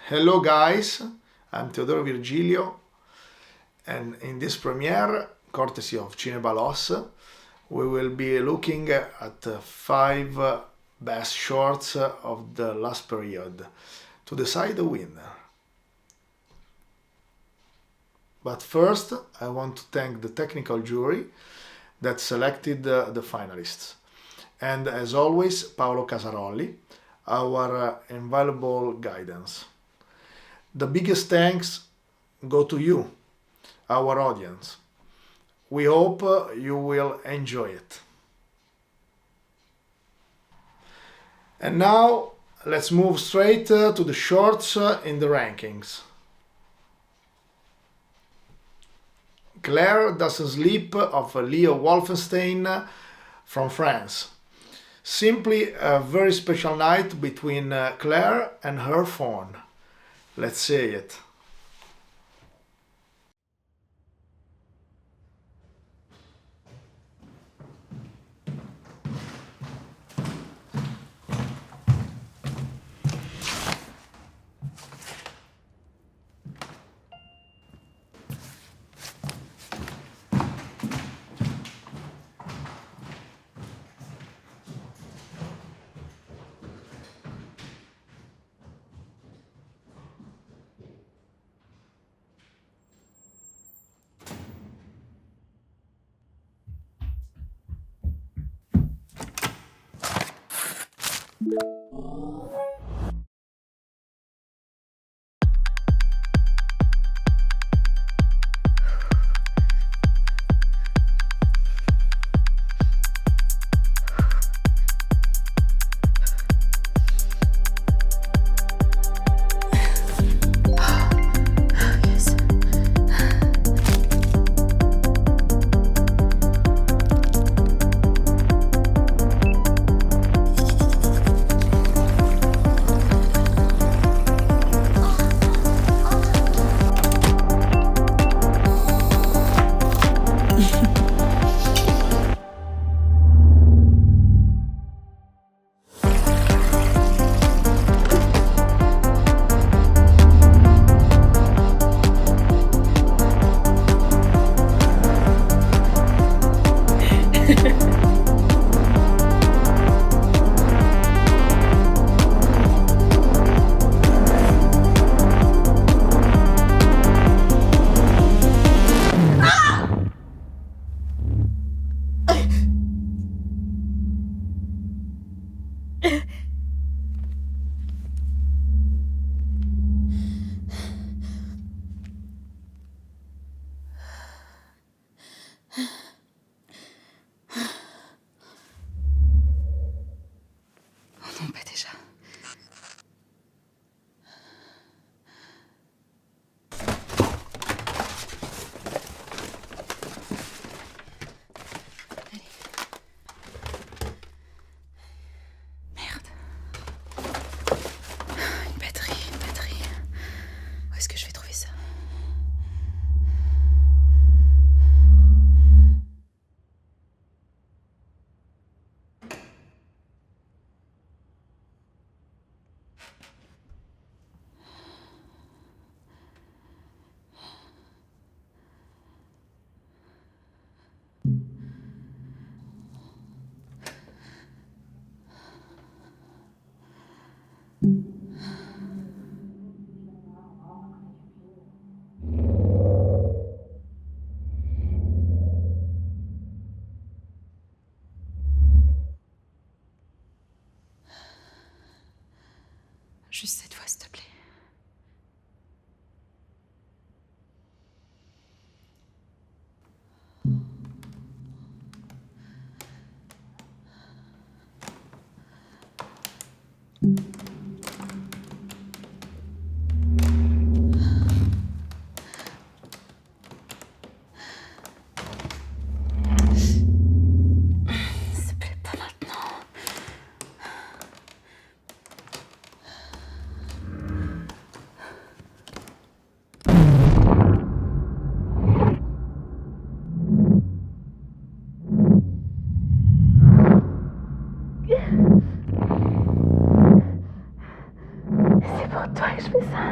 Hello guys, I'm Teodoro Virgilio, and in this premiere, courtesy of Cinebalos, we will be looking at five best shorts of the last period to decide the winner. But first, I want to thank the technical jury that selected the finalists, and as always, Paolo Casarolli, our invaluable guidance. The biggest thanks go to you, our audience. We hope you will enjoy it. And now let's move straight to the shorts in the rankings. Claire Doesn't Sleep of Leo Wolfenstein from France. Simply a very special night between Claire and her phone. Let's say it. Non, pas déjà. Allez. Merde. Une batterie. Où est-ce que je vais trouver ça ? Juste cette fois, s'il te plaît. S'il te plaît, pas maintenant. pour toi que je fais ça.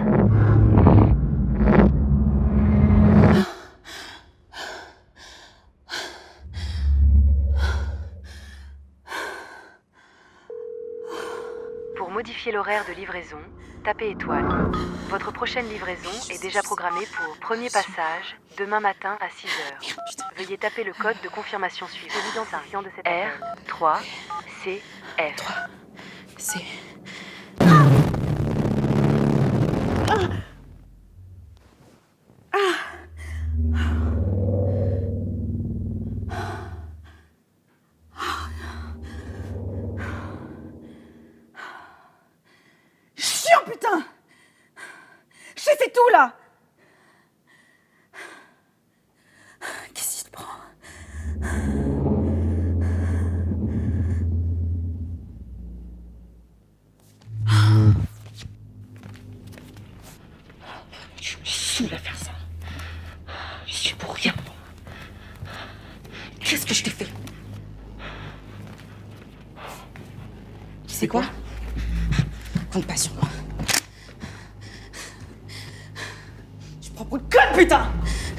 Pour modifier l'horaire de livraison, tapez étoile. Votre prochaine livraison est déjà programmée pour premier passage demain matin à 6h. Veuillez taper le code de confirmation suivant. L'identifiant de cet appel. R3CF. 3, c'est... Chiant, putain! Je sais, c'est tout, là! Qu'est-ce qu'il te prend? Je me saoule à faire ça. Je suis pour rien. Qu'est-ce que je t'ai fait? Tu sais quoi? Compte pas sur moi. Je prends pour le code, putain!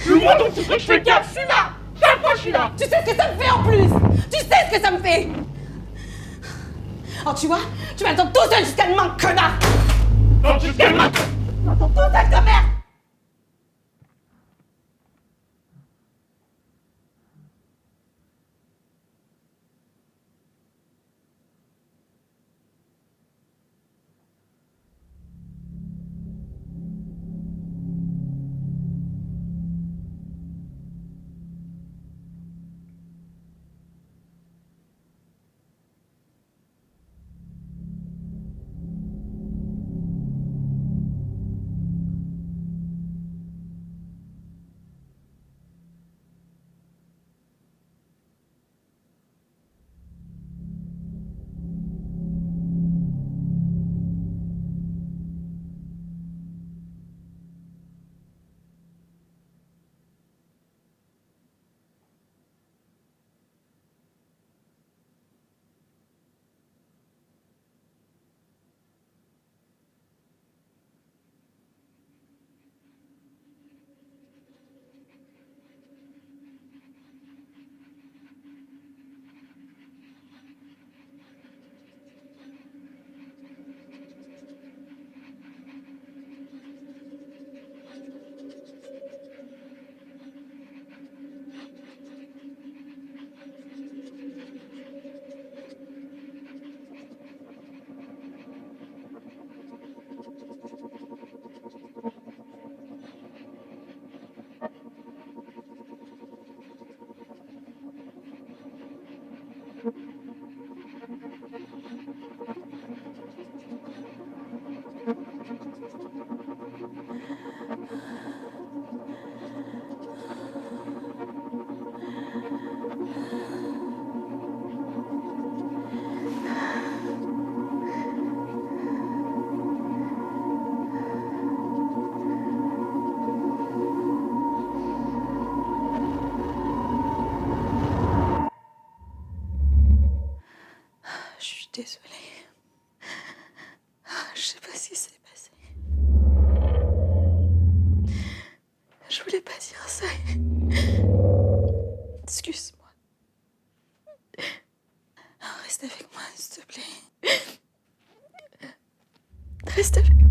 Le moi dont tu crois que je fais gaffe, je suis là! Chaque fois, je suis là! Tu sais ce que ça me fait en plus! Tu sais ce que ça me fait! Oh, tu vois? Tu vas attendre tout seul jusqu'à demain, connard! Non, jusqu'à demain! Attends tout seul, ta mère! Je suis désolée. Je sais pas ce qui s'est passé. Je voulais pas dire ça. Excuse-moi. Reste avec moi, s'il te plaît. Reste avec moi.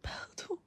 Pardon.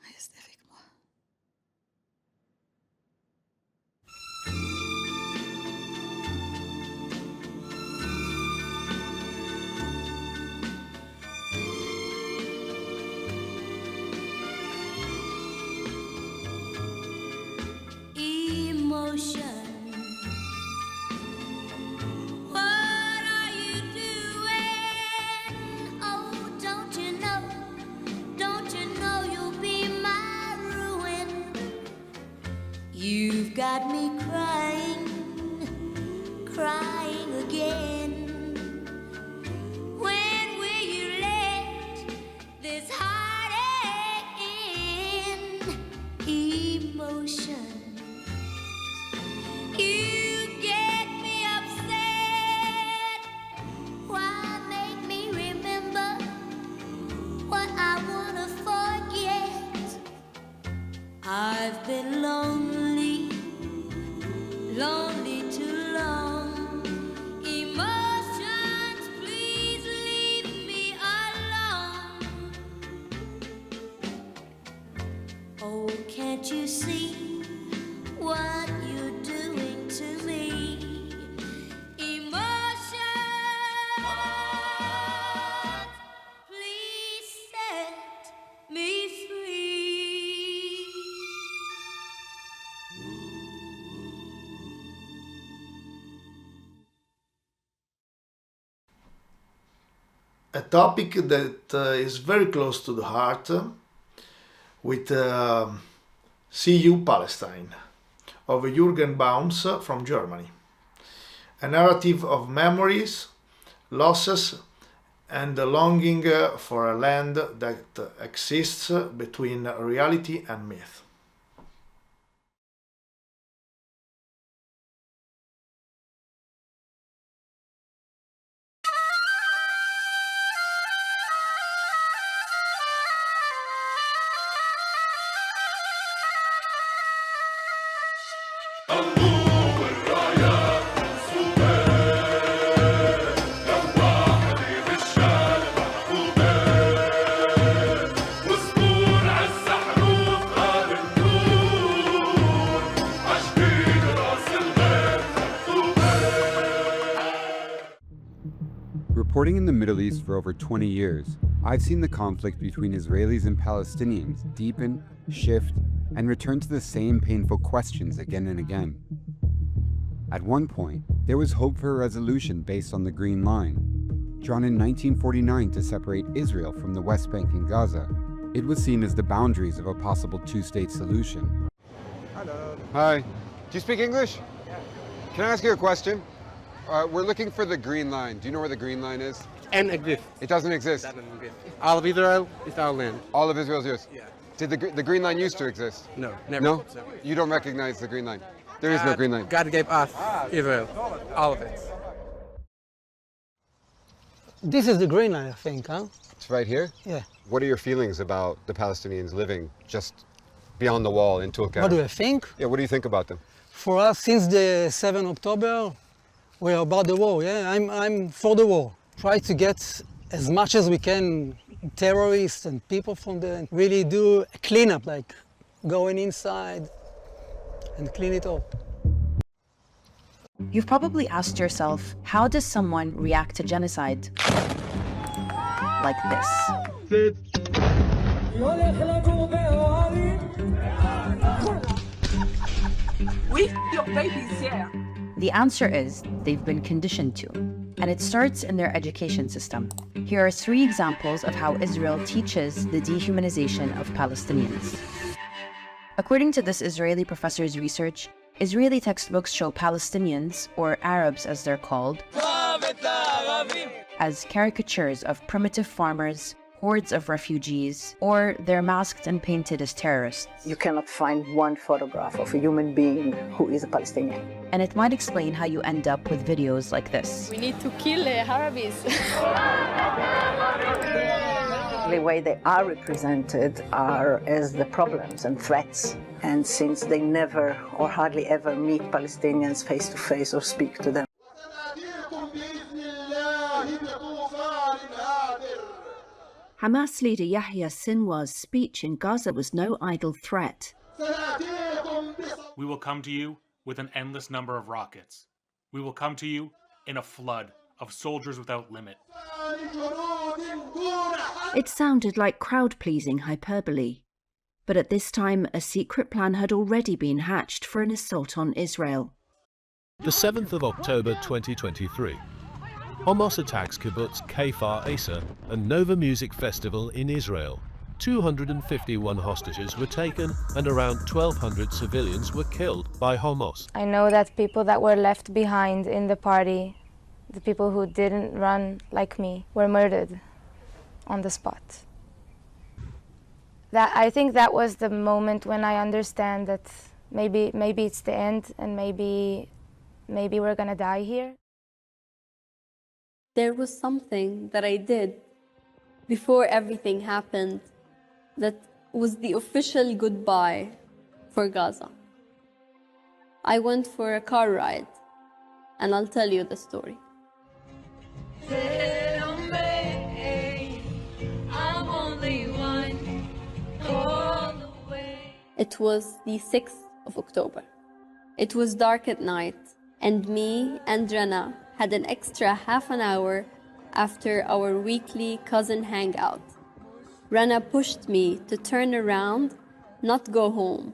Reste avec moi. Emotion. What are you doing? Oh, don't you know? Don't you know you'll be my ruin? You've got me crying, crying again. When will you let this heartache end? Emotion. You get me upset. Why make me remember what I wanna forget? I've been lonely, lonely too long. Emotions, please leave me alone. Oh, can't you see what you're doing to me? Emotions, please set me free. A topic that is very close to the heart with See You Palestine of Jürgen Baums from Germany. A narrative of memories, losses, and the longing for a land that exists between reality and myth. Reporting in the Middle East for over 20 years, I've seen the conflict between Israelis and Palestinians deepen, shift, and return to the same painful questions again and again. At one point, there was hope for a resolution based on the Green Line. Drawn in 1949 to separate Israel from the West Bank and Gaza, it was seen as the boundaries of a possible two-state solution. Hello. Hi. Do you speak English? Yeah. Can I ask you a question? We're looking for the Green Line. Do you know where the Green Line is? And exist. It doesn't exist. Doesn't exist. All of Israel is our land. All of Israel's yours. Yeah. Did the Green Line used to exist? No, never. No? You don't recognize the Green Line? There is no Green Line. God gave us Israel, all of it. This is the Green Line, I think, huh? It's right here? Yeah. What are your feelings about the Palestinians living just beyond the wall in Tulkarm? What do I think? Yeah, what do you think about them? For us, since the 7th October, we're about the war, yeah? I'm for the war. Try to get as much as we can terrorists and people from there, really do a cleanup, like going inside and clean it up. You've probably asked yourself, how does someone react to genocide? Like this. Oui, your baby's here. The answer is they've been conditioned to, and it starts in their education system. Here are 3 examples of how Israel teaches the dehumanization of Palestinians. According to this Israeli professor's research, Israeli textbooks show Palestinians, or Arabs as they're called, as caricatures of primitive farmers, hordes of refugees, or they're masked and painted as terrorists. You cannot find one photograph of a human being who is a Palestinian. And it might explain how you end up with videos like this. We need to kill Arabs. The way they are represented are as the problems and threats. And since they never or hardly ever meet Palestinians face to face or speak to them. Hamas leader Yahya Sinwar's speech in Gaza was no idle threat. We will come to you with an endless number of rockets. We will come to you in a flood of soldiers without limit. It sounded like crowd-pleasing hyperbole. But at this time, a secret plan had already been hatched for an assault on Israel. The 7th of October 2023. Hamas attacks kibbutz Kfar Asa, a Nova Music Festival in Israel. 251 hostages were taken and around 1,200 civilians were killed by Hamas. I know that people that were left behind in the party, the people who didn't run like me, were murdered on the spot. I think that was the moment when I understand that maybe it's the end and maybe we're gonna die here. There was something that I did before everything happened that was the official goodbye for Gaza. I went for a car ride, and I'll tell you the story. It was the 6th of October. It was dark at night, and me and Rana had an extra half an hour after our weekly cousin hangout. Rana pushed me to turn around, not go home,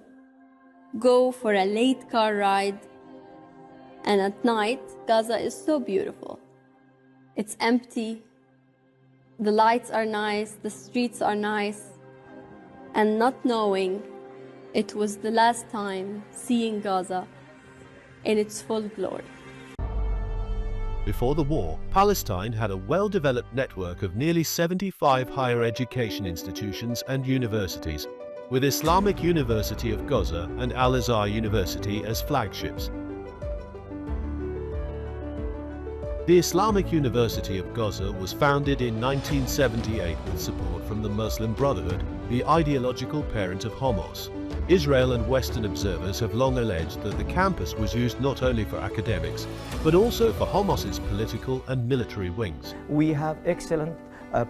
go for a late car ride. And at night, Gaza is so beautiful. It's empty, the lights are nice, the streets are nice, and not knowing it was the last time seeing Gaza in its full glory. Before the war, Palestine had a well-developed network of nearly 75 higher education institutions and universities, with Islamic University of Gaza and Al-Azhar University as flagships. The Islamic University of Gaza was founded in 1978 with support from the Muslim Brotherhood, the ideological parent of Hamas. Israel and Western observers have long alleged that the campus was used not only for academics, but also for Hamas's political and military wings. We have excellent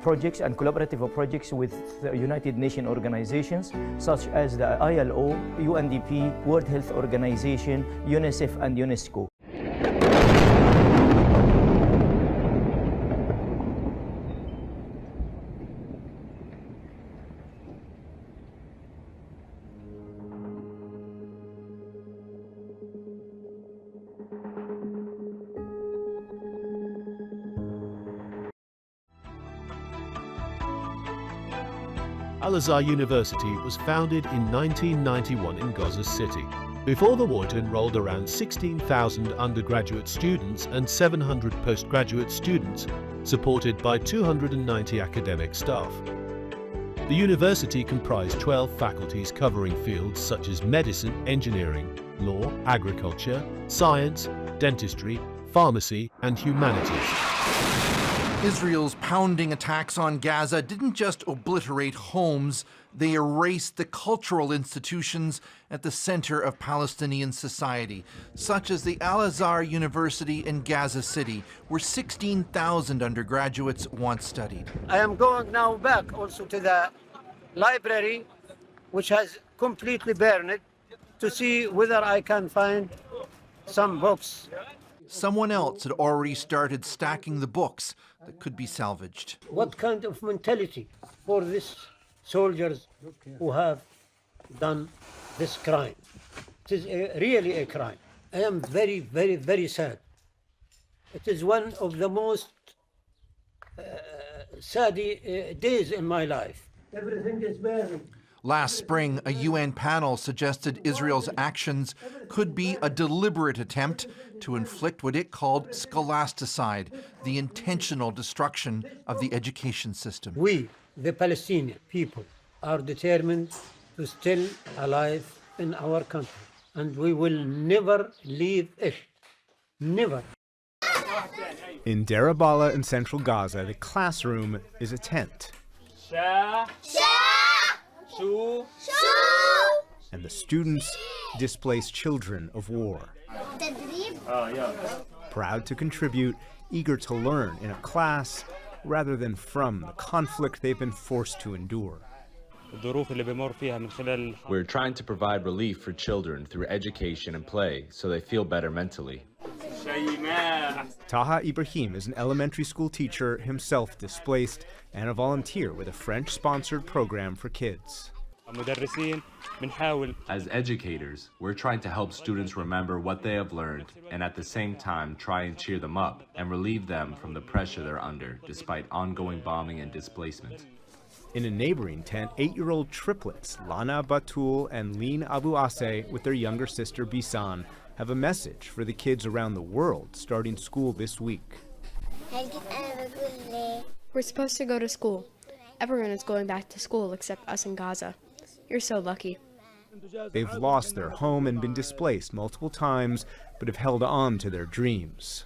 projects and collaborative projects with the United Nations organizations such as the ILO, UNDP, World Health Organization, UNICEF and UNESCO. Al-Azhar University was founded in 1991 in Gaza City. Before the war, it enrolled around 16,000 undergraduate students and 700 postgraduate students, supported by 290 academic staff. The university comprised 12 faculties covering fields such as medicine, engineering, law, agriculture, science, dentistry, pharmacy, and humanities. Israel's pounding attacks on Gaza didn't just obliterate homes, they erased the cultural institutions at the center of Palestinian society, such as the Al-Azhar University in Gaza City, where 16,000 undergraduates once studied. I am going now back also to the library, which has completely burned, to see whether I can find some books. Someone else had already started stacking the books that could be salvaged. What kind of mentality for these soldiers who have done this crime? It is really a crime. I am very, very, very sad. It is one of the most sad days in my life. Everything is burning. Last spring, a UN panel suggested Israel's actions could be a deliberate attempt to inflict what it called scholasticide, the intentional destruction of the education system. We, the Palestinian people, are determined to still alive in our country, and we will never leave it. Never. In Deir al-Balah in central Gaza, the classroom is a tent. And the students, displaced children of war. Proud to contribute, eager to learn in a class rather than from the conflict they've been forced to endure. We're trying to provide relief for children through education and play so they feel better mentally. Taha Ibrahim is an elementary school teacher, himself displaced, and a volunteer with a French-sponsored program for kids. As educators, we're trying to help students remember what they have learned and at the same time try and cheer them up and relieve them from the pressure they're under despite ongoing bombing and displacement. In a neighboring tent, 8-year-old triplets Lana Batul and Lin Abu Aseh with their younger sister Bisan have a message for the kids around the world starting school this week. We're supposed to go to school. Everyone is going back to school except us in Gaza. You're so lucky. They've lost their home and been displaced multiple times, but have held on to their dreams.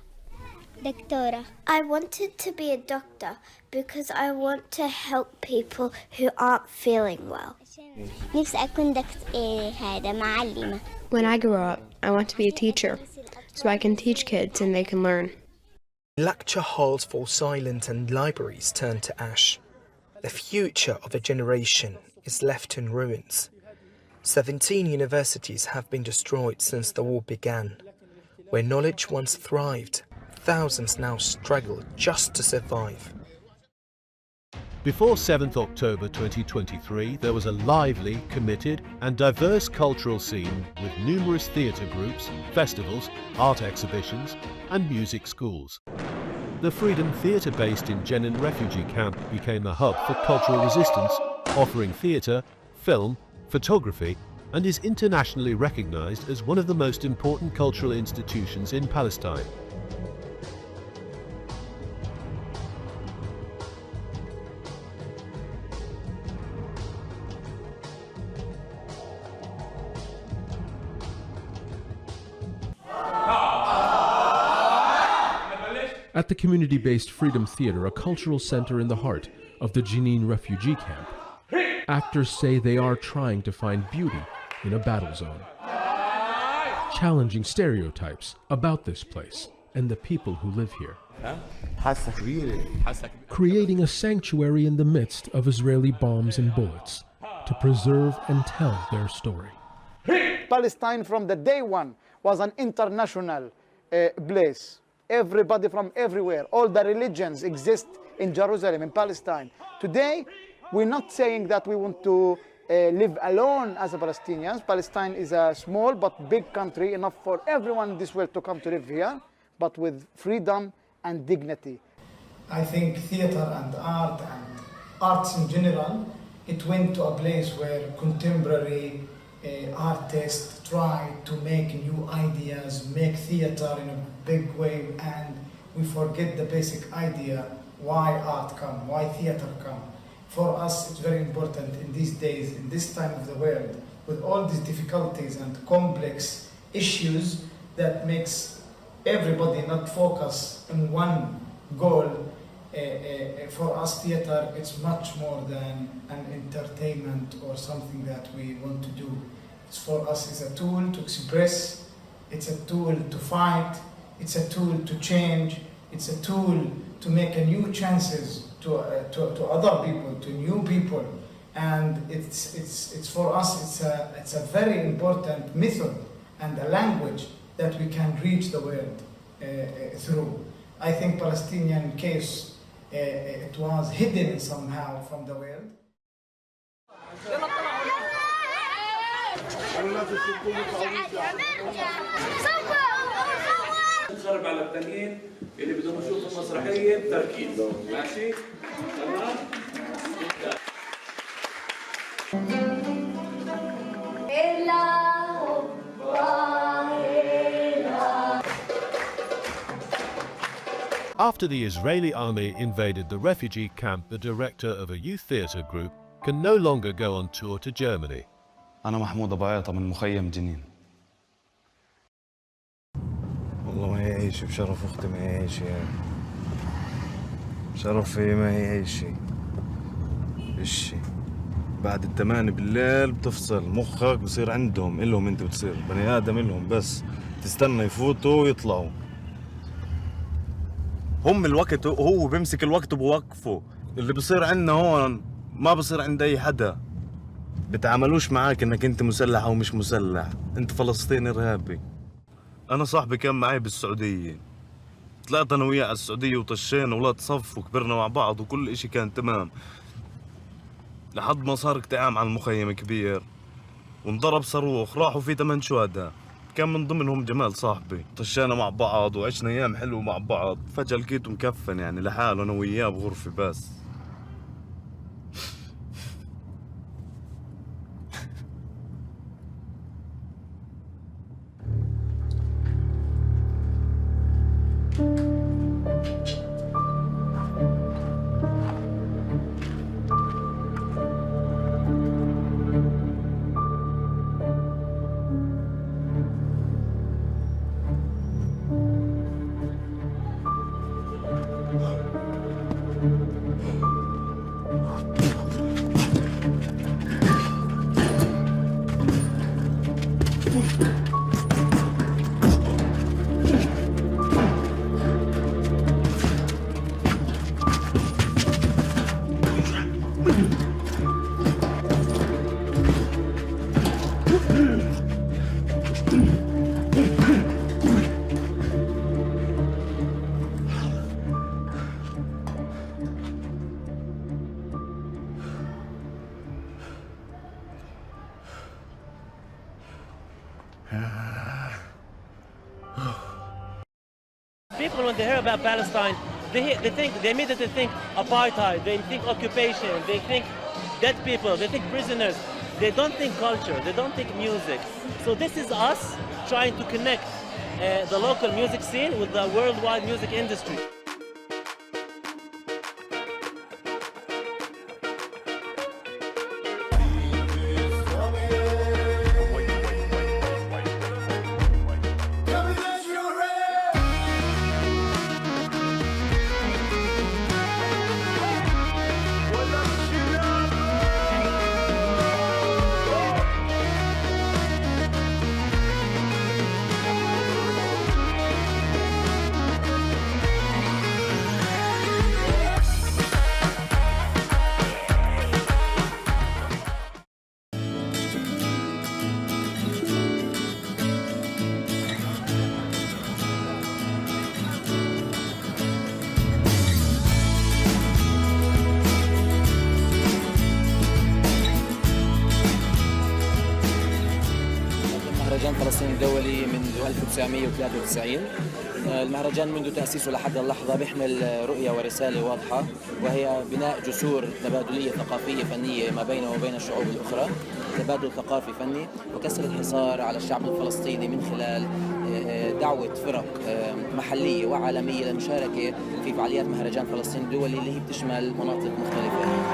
Datura. I wanted to be a doctor because I want to help people who aren't feeling well. When I grow up, I want to be a teacher, so I can teach kids and they can learn. Lecture halls fall silent and libraries turn to ash. The future of a generation is left in ruins. 17 universities have been destroyed since the war began. Where knowledge once thrived, thousands now struggle just to survive. Before 7th October 2023, there was a lively, committed and diverse cultural scene with numerous theatre groups, festivals, art exhibitions and music schools. The Freedom Theatre based in Jenin refugee camp became a hub for cultural resistance, offering theatre, film, photography and is internationally recognized as one of the most important cultural institutions in Palestine. At the community-based Freedom Theatre, a cultural center in the heart of the Jenin refugee camp, actors say they are trying to find beauty in a battle zone, challenging stereotypes about this place and the people who live here, creating a sanctuary in the midst of Israeli bombs and bullets to preserve and tell their story. Palestine from the day one was an international place. Everybody from everywhere, all the religions exist in Jerusalem, in Palestine. Today, we're not saying that we want to live alone as a Palestinians. Palestine is a small but big country, enough for everyone in this world to come to live here, but with freedom and dignity. I think theater and arts in general, it went to a place where contemporary artists try to make new ideas, make theater in a big way, and we forget the basic idea why art come, why theater come. For us, it's very important in these days, in this time of the world, with all these difficulties and complex issues that makes everybody not focus on one goal. For us, theater, it's much more than an entertainment or something that we want to do. It's for us, it's a tool to express, it's a tool to fight, it's a tool to change, it's a tool to make a new chances to other people, to new people, and it's for us. It's a very important method and a language that we can reach the world through. I think Palestinian case it was hidden somehow from the world. نخرب على التانيين اللي بدهم يشوفوا المسرحيه تركيز ماشي تمام After the Israeli army invaded the refugee camp, the director of a youth theatre group can no longer go on tour to Germany. أنا محمود أبو عيطة من مخيم جنين. والله ما هي أي شيء، بشرف أختي ما هي أي شيء، شرفي ما هي أي شيء. إيش بعد 8 بالليل بتفصل مخك، بصير عندهم إلهم، أنت بتصير بني آدم إلهم، بس تستنى يفوتوا ويطلعوا. هم الوقت، هو بيمسك الوقت وبوقفه. اللي بصير عندنا هون ما بصير عند أي حدا. بتعاملوش معاك إنك أنت مسلح أو مش مسلح، أنت فلسطيني إرهابي. أنا صاحبي كان معي بالسعودية، طلعت أنا وياه على السعودية وطشينا ولاد صف وكبرنا مع بعض وكل إشي كان تمام، لحد ما صار اقتحام على المخيم كبير وانضرب صاروخ، راحوا فيه 8 شهداء، كان من ضمنهم جمال صاحبي. طشينا مع بعض وعشنا أيام حلوة مع بعض، فجأة لقيته مكفن يعني لحاله أنا وياه بغرفة بس. People, when they hear about Palestine, they immediately think apartheid, they think occupation, they think dead people, they think prisoners. They don't think culture, they don't think music. So this is us trying to connect the local music scene with the worldwide music industry. مهرجان فلسطين الدولي منذ 1993. المهرجان منذ تأسيسه لحد اللحظة بيحمل رؤية ورسالة واضحة، وهي بناء جسور تبادلية ثقافية فنية ما بينه وبين الشعوب الأخرى، تبادل ثقافي فني، وكسر الحصار على الشعب الفلسطيني من خلال دعوة فرق محلية وعالمية للمشاركة في فعاليات مهرجان فلسطين الدولي اللي هي بتشمل مناطق مختلفة.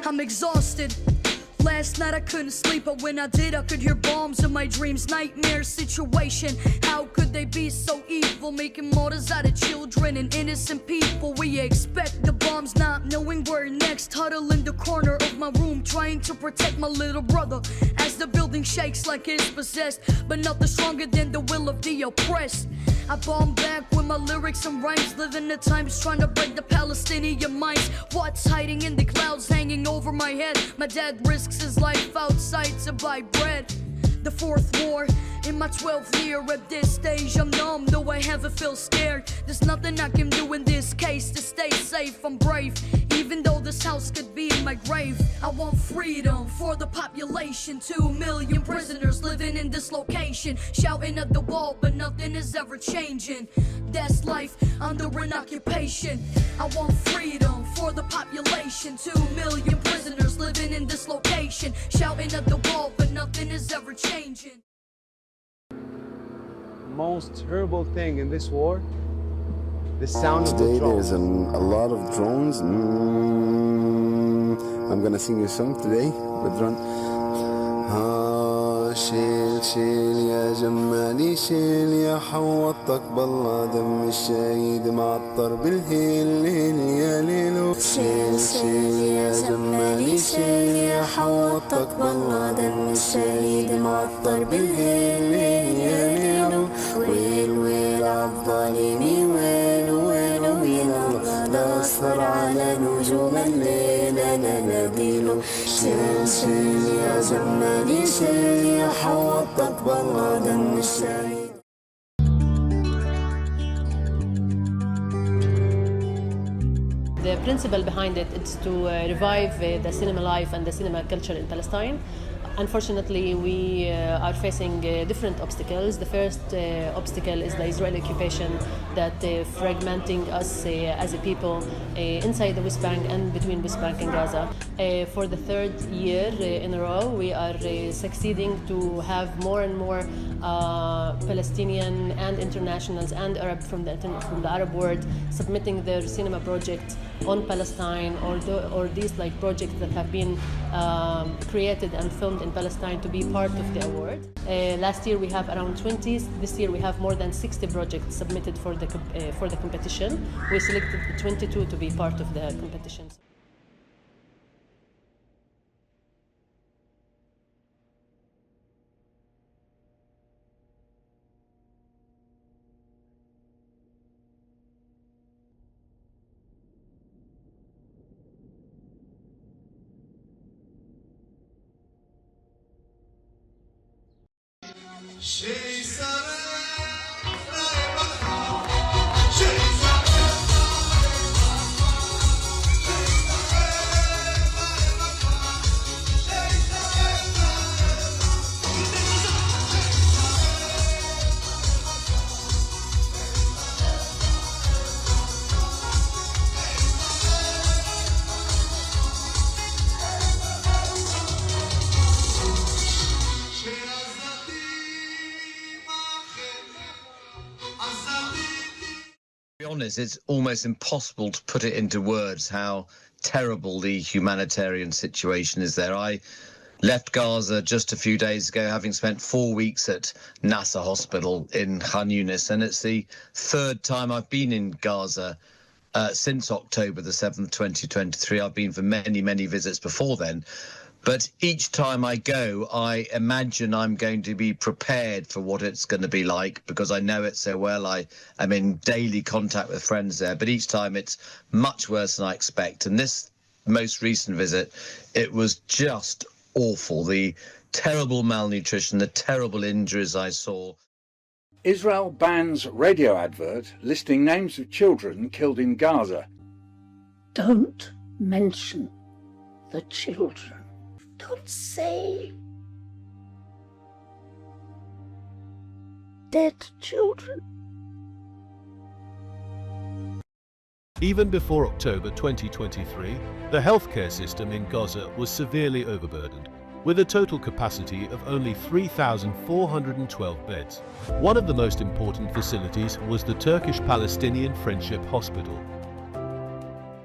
I'm exhausted. Last night I couldn't sleep, but when I did, I could hear bombs in my dreams. Nightmare situation. How could they be so evil, making martyrs out of children and innocent people? We expect the bombs, not knowing where next. Huddle in the corner of my room, trying to protect my little brother as the building shakes like it's possessed. But nothing stronger than the will of the oppressed. I bomb back with my lyrics and rhymes, living the times trying to break the Palestinian minds. What's hiding in the clouds hanging over my head? My dad risks his life outside to buy bread. The fourth war in my 12th year. At this stage I'm numb, though I haven't feel scared. There's nothing I can do in this case to stay safe. I'm brave, even though this house could be in my grave. I want freedom for the population. 2 million prisoners living in this location, shouting at the wall, but nothing is ever changing. That's life under an occupation. I want freedom for the population. 2 million prisoners living in this location, shouting at the wall, but nothing is ever changing. Most terrible thing in this war, the sound of the drone. There's a lot of drones. I'm gonna sing you a song today with drone. شيل شيل يا جمالي شيل يا حوطك بالله دم الشهيد معطر بالهيل ليل يا ليلو. شيل شيل يا جمالي شيل يا حوطك بالله دم الشهيد معطر بالهيل ليل يا ليلو. ويل ويل عالظالمين ويل ويل ويل الله لا أسهر على نجوم الليل أنا ناديله. شيل شيل يا جمالي شيل يا حوطك بالله دم الشهيد. The principle behind it is to revive the cinema life and the cinema culture in Palestine. Unfortunately, we are facing different obstacles. The first obstacle is the Israeli occupation that fragmenting us as a people inside the West Bank and between West Bank and Gaza. For the third year in a row, we are succeeding to have more and more Palestinian and internationals and Arab from the Arab world submitting their cinema projects on Palestine or these like projects that have been created and filmed in Palestine to be part of the award. Last year we have around 20. This year we have more than 60 projects submitted for the competition. We selected 22 to be part of the competitions. It's almost impossible to put it into words how terrible the humanitarian situation is there. I left Gaza just a few days ago, having spent 4 weeks at Nasser Hospital in Khan Yunis, and it's the third time I've been in Gaza since October the 7th, 2023. I've been for many, many visits before then. But each time I go, I imagine I'm going to be prepared for what it's going to be like because I know it so well. I am in daily contact with friends there, but each time it's much worse than I expect. And this most recent visit, it was just awful. The terrible malnutrition, the terrible injuries I saw. Israel bans radio advert listing names of children killed in Gaza. Don't mention the children. Don't say dead children. Even before October 2023, the healthcare system in Gaza was severely overburdened, with a total capacity of only 3,412 beds. One of the most important facilities was the Turkish-Palestinian Friendship Hospital.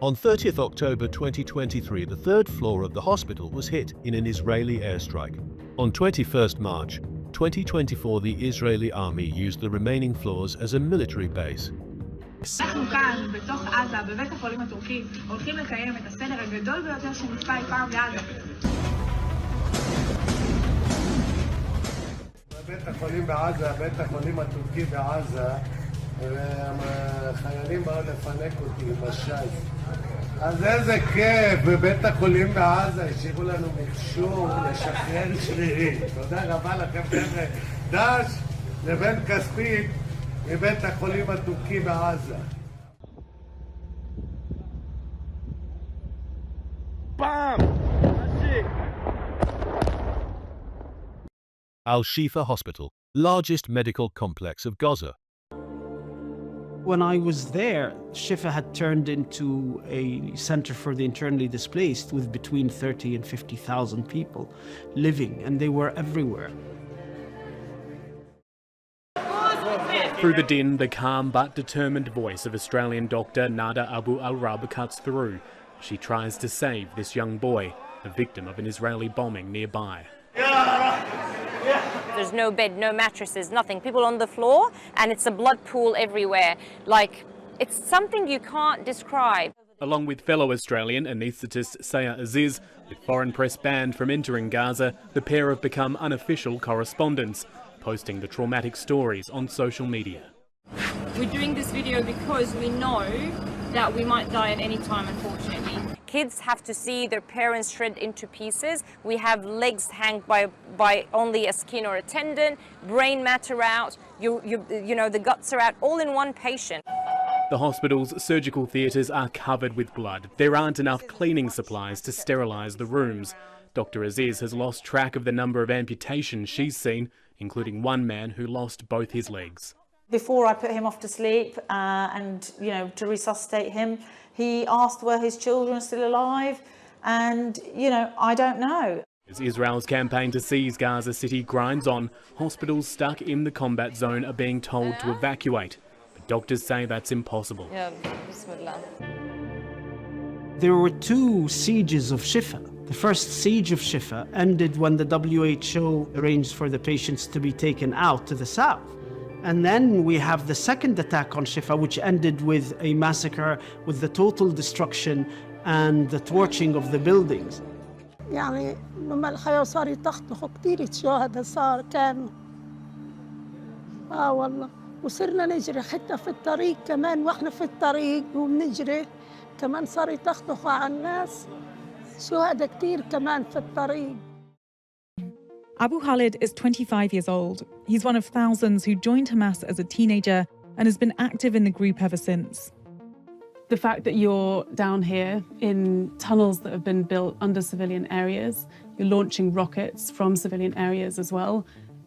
On 30th October 2023, the third floor of the hospital was hit in an Israeli airstrike. On 21st March 2024, the Israeli army used the remaining floors as a military base. אנחנו כאן, בתוך עזה, בבית החולים הטורקי, הולכים לקיים את הסדר הגדול ביותר שנצפה אי פעם בעזה. בבית החולים בעזה, בית החולים הטורקי בעזה, החיילים באו לפנק אותי עם השייט. אז איזה כיף, בבית החולים בעזה השאירו לנו מכשור לשחרר שרירים. תודה רבה לכם חבר'ה. דש לבן כספית מבית החולים הטורקי בעזה. BAM! Al-Shifa Hospital, largest medical complex of Gaza. When I was there, Shifa had turned into a center for the internally displaced with between 30 and 50,000 people living, and they were everywhere. Through the din, the calm but determined voice of Australian doctor Nada Abu Al-Rab cuts through. She tries to save this young boy, a victim of an Israeli bombing nearby. There's no bed, no mattresses, nothing. People on the floor, and it's a blood pool everywhere. Like, it's something you can't describe. Along with fellow Australian anaesthetist Saya Aziz, with foreign press banned from entering Gaza, the pair have become unofficial correspondents, posting the traumatic stories on social media. We're doing this video because we know that we might die at any time, unfortunately. Kids have to see their parents shred into pieces. We have legs hang by only a skin or a tendon, brain matter out, you know, the guts are out, all in one patient. The hospital's surgical theatres are covered with blood. There aren't enough cleaning supplies to sterilise the rooms. Dr. Aziz has lost track of the number of amputations she's seen, including one man who lost both his legs. Before I put him off to sleep and, you know, to resuscitate him, he asked were his children still alive, and, you know, I don't know. As Israel's campaign to seize Gaza City grinds on, hospitals stuck in the combat zone are being told to evacuate. But doctors say that's impossible. Yeah, Bismillah. There were two sieges of Shifa. The first siege of Shifa ended when the WHO arranged for the patients to be taken out to the south. And then we have the second attack on Shifa, which ended with a massacre, with the total destruction and the torching of the buildings. يعني لما الحياة صار يطخطخوا كثير شهداء صار كانوا والله وصرنا نجري حتى في الطريق كمان واحنا في الطريق وبنجري كمان صار يطخطخوا على الناس شهداء كثير كمان في الطريق. Abu Khalid is 25 years old. He's one of thousands who joined Hamas as a teenager and has been active in the group ever since. The fact that you're down here in tunnels that have been built under civilian areas, you're launching rockets from civilian areas as well,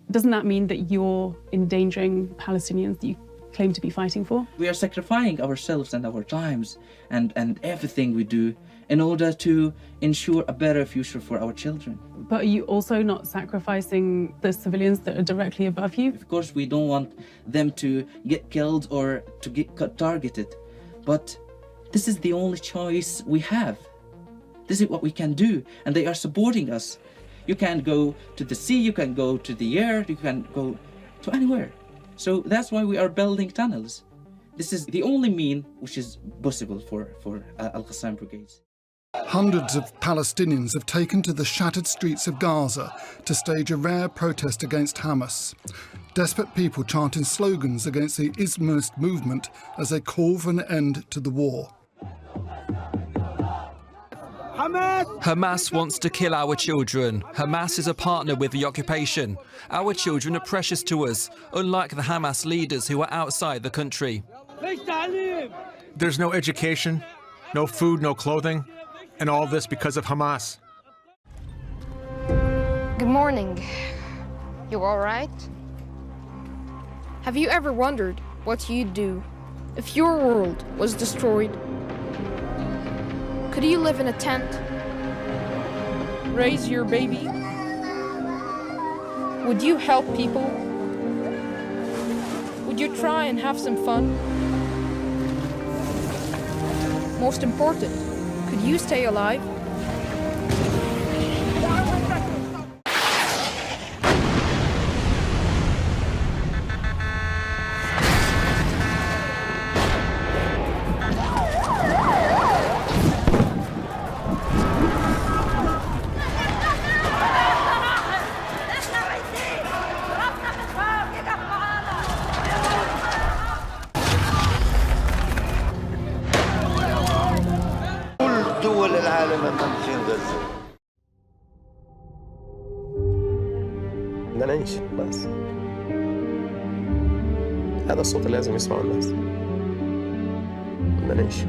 doesn't that mean that you're endangering Palestinians that you claim to be fighting for? We are sacrificing ourselves and our times and everything we do in order to ensure a better future for our children. But are you also not sacrificing the civilians that are directly above you? Of course, we don't want them to get killed or to get targeted, but this is the only choice we have. This is what we can do, and they are supporting us. You can go to the sea, you can go to the air, you can go to anywhere. So that's why we are building tunnels. This is the only mean which is possible for Al-Qassam brigades. Hundreds of Palestinians have taken to the shattered streets of Gaza to stage a rare protest against Hamas. Desperate people chanting slogans against the Islamist movement as they call for an end to the war. Hamas wants to kill our children. Hamas is a partner with the occupation. Our children are precious to us, unlike the Hamas leaders who are outside the country. There's no education, no food, no clothing. And all this because of Hamas. Good morning. You all right? Have you ever wondered what you'd do if your world was destroyed? Could you live in a tent? Raise your baby? Would you help people? Would you try and have some fun? Most important, could you stay alive? دول العالم ممكن غزة. بدنا نعيش بس. هذا الصوت اللي لازم يسمعه الناس. بدنا نعيش.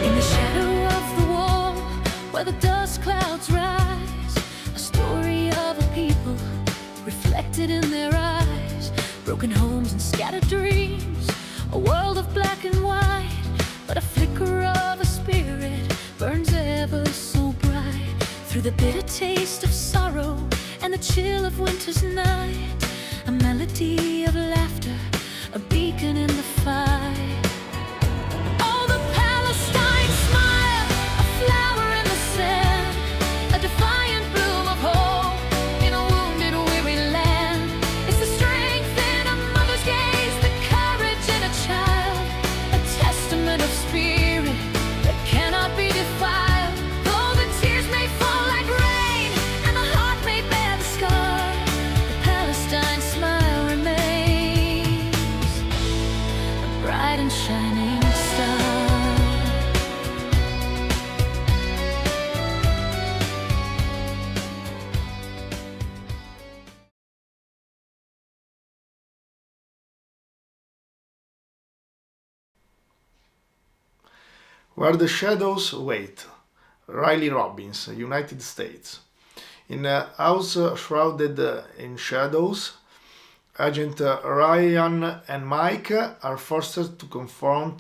In the shadow of the wall, where the dust clouds rise, a story of a people reflected in their eyes, broken homes and scattered dreams, a world of black and white, but a flicker of a spirit burns ever so bright, through the bitter taste of sorrow and the chill of winter's night, a melody of laughter, a beacon in the fight. Oh, the Palestine smile, a flower in the sand, a defiant bloom of hope in a wounded, weary land. It's the strength in a mother's gaze, the courage in a child, a testament of spirit that cannot be defiled. Though the tears may fall like rain and the heart may bear the scar, the Palestine smile remains a bright and shining star. Where the Shadows Wait, Riley Robbins, United States. In a house shrouded in shadows, Agent Ryan and Mike are forced to confront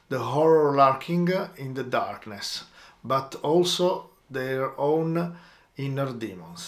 the horror lurking in the darkness, but also their own inner demons.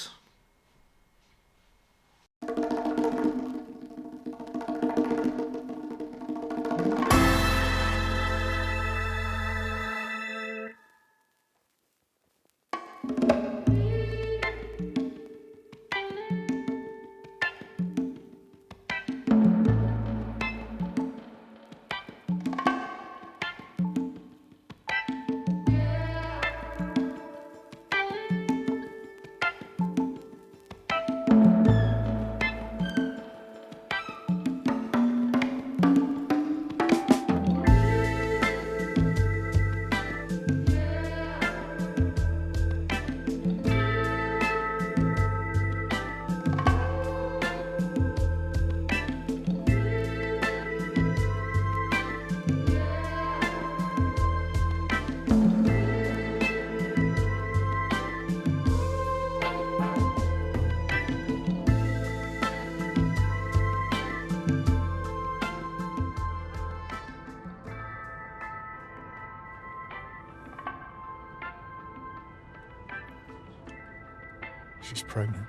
She's pregnant.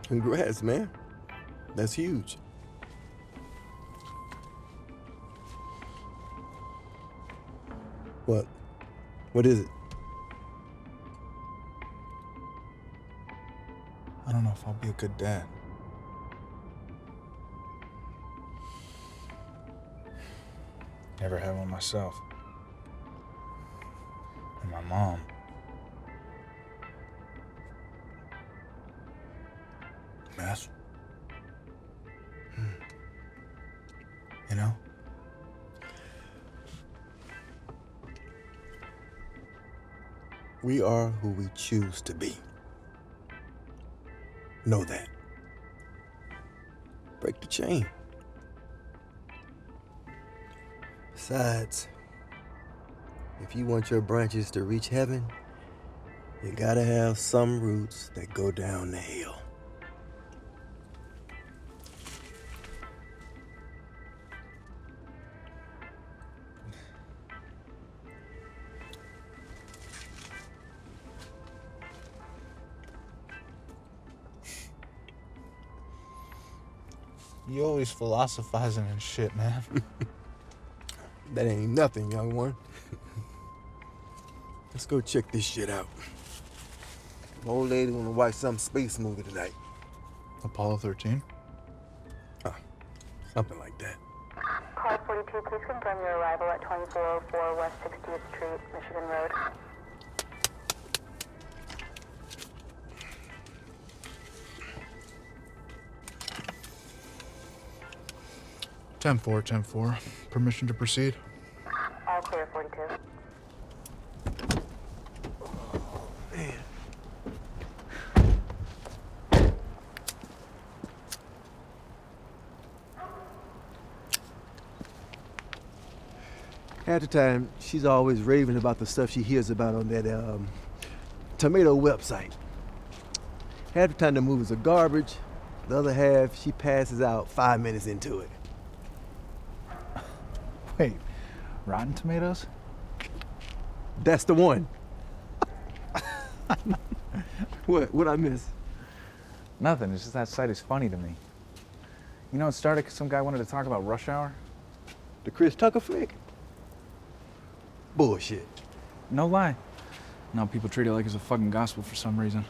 Congrats, man. That's huge. What? What is it? I don't know if I'll be a good dad. Never had one myself. And my mom. Mess. You know? We are who we choose to be. Know that. Break the chain. Besides, if you want your branches to reach heaven, you gotta have some roots that go down the hill. You always philosophizing and shit, man. That ain't nothing, young one. Let's go check this shit out. My old lady wanna watch some space movie tonight. Apollo 13? Something like that. Car 42, please confirm your arrival at 2404 West 60th Street, Michigan Road. 10-4, 10-4. Permission to proceed? All clear, 42. Man. Half the time, she's always raving about the stuff she hears about on that tomato website. Half the time the movies are garbage. The other half, she passes out 5 minutes into it. Wait, Rotten Tomatoes? That's the one. What'd I miss? Nothing, it's just that site is funny to me. You know, it started because some guy wanted to talk about Rush Hour. The Chris Tucker flick? Bullshit. No lie. Now people treat it like it's a fucking gospel for some reason.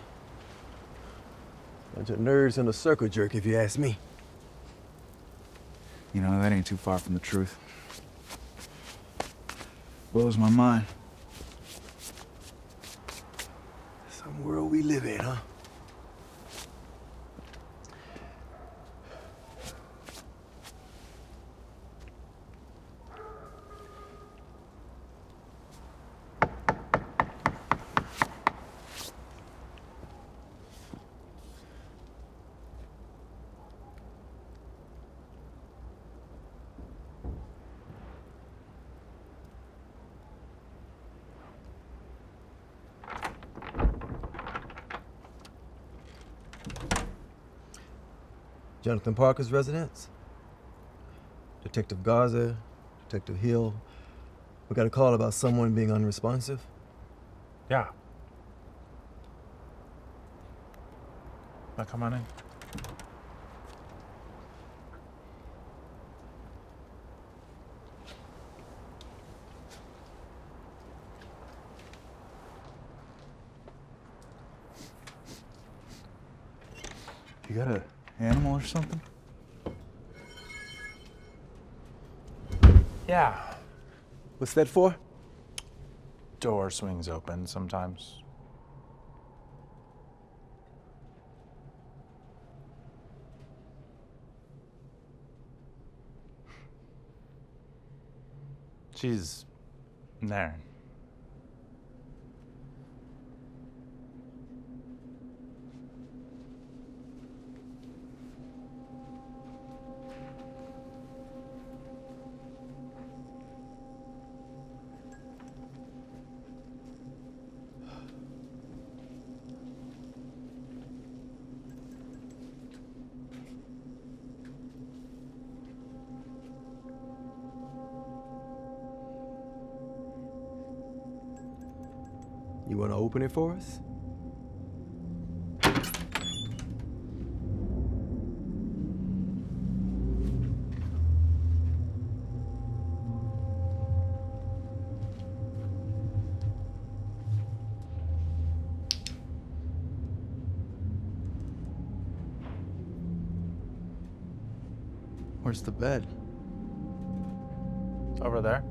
Bunch of nerds in a circle jerk, if you ask me. You know, that ain't too far from the truth. Blows my mind. Some world we live in, huh? Jonathan Parker's residence? Detective Garza, Detective Hill. We got a call about someone being unresponsive. Yeah. Now come on in. You got a animal or something? Yeah. What's that for? Door swings open sometimes. She's there. You want to open it for us? Where's the bed? It's over there.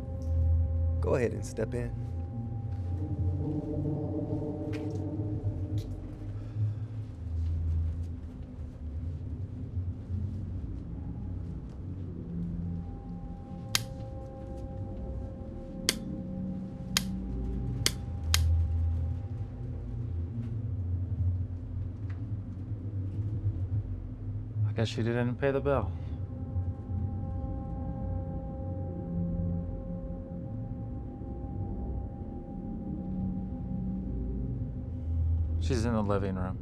Go ahead and step in. I guess she didn't pay the bill. She's in the living room.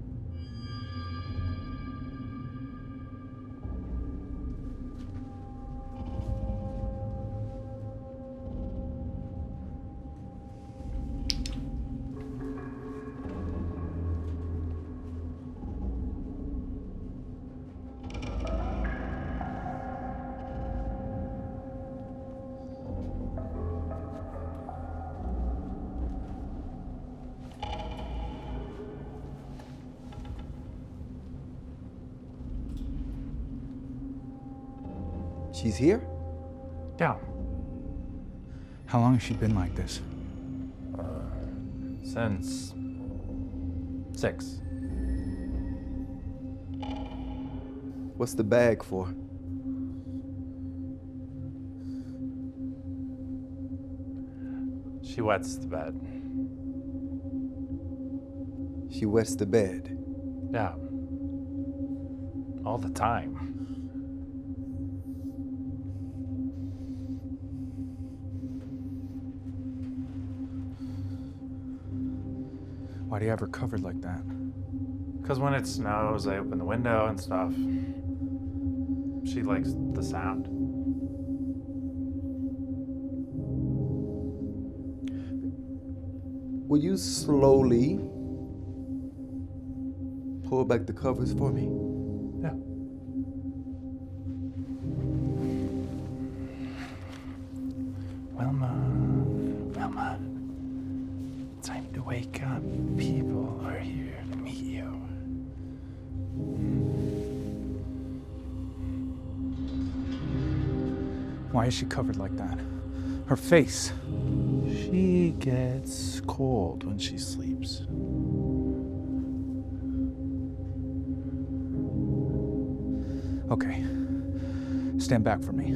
She's here? Yeah. How long has she been like this? Since 6. What's the bag for? She wets the bed. She wets the bed. Yeah. All the time. Why do you have her covered like that? Because when it snows, I open the window and stuff. She likes the sound. Will you slowly pull back the covers for me? Yeah. Wilma. Time to wake up. People are here to meet you. Why is she covered like that? Her face. She gets cold when she sleeps. Okay. Stand back from me.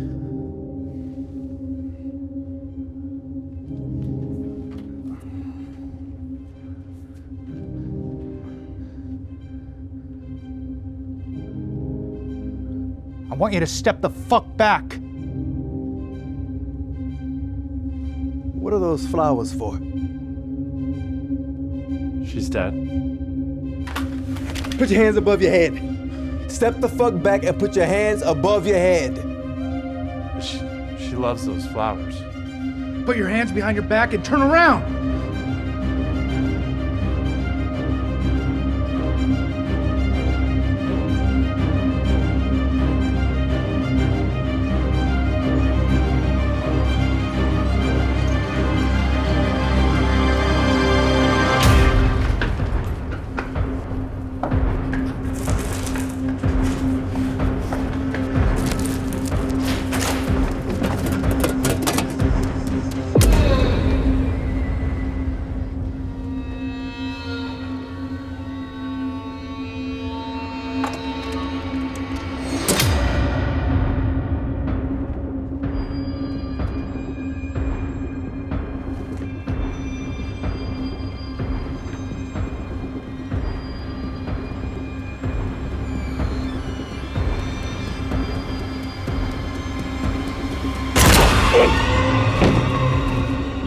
I want you to step the fuck back. What are those flowers for? She's dead. Put your hands above your head. Step the fuck back and put your hands above your head. She loves those flowers. Put your hands behind your back and turn around.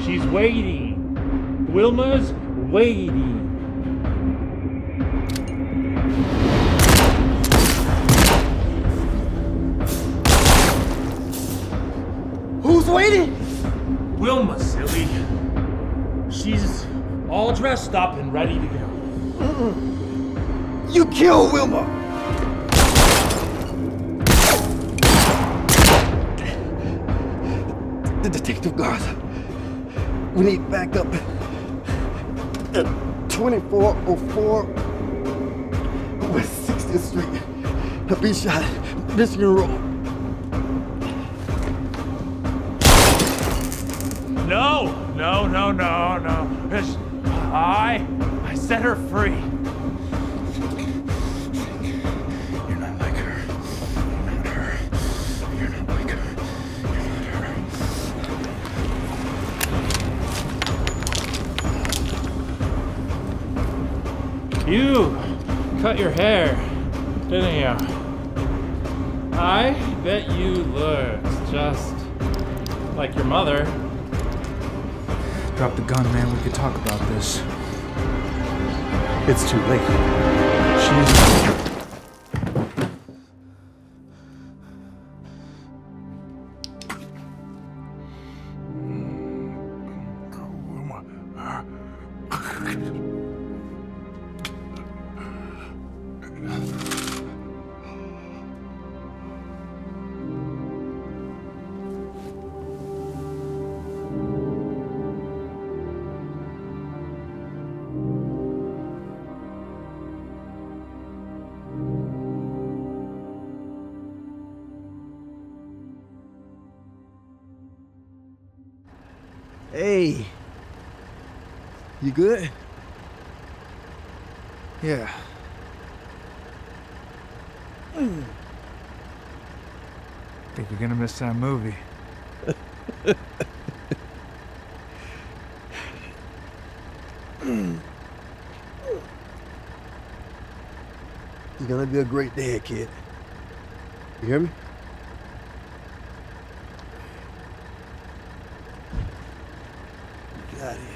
She's waiting. Wilma's waiting. Who's waiting? Wilma, silly. She's all dressed up and ready to go. You killed Wilma! The detective Garza. We need backup at 2404 West 60th Street. A B shot, Michigan Road. No. I set her free. You're not like her. You're not her. You're not like her. You cut your hair, didn't you? I bet you look just like your mother. Drop the gun, man. We could talk about this. It's too late. She's... Hey, you good? Yeah. Think you're gonna miss that movie. It's gonna be a great day, kid. You hear me? Get out of here.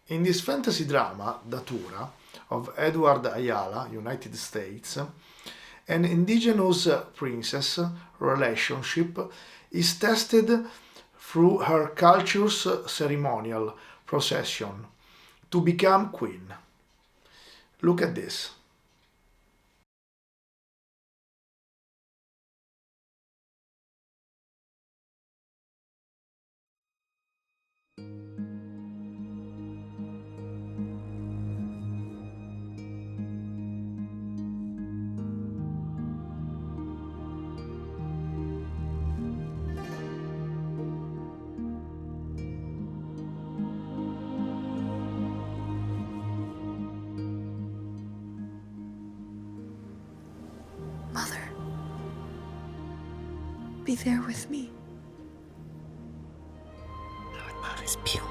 In this fantasy drama, Datura, of Edward Ayala, United States, an indigenous princess relationship is tested through her culture's ceremonial procession to become queen. Look at this. be there with me. Our love is pure.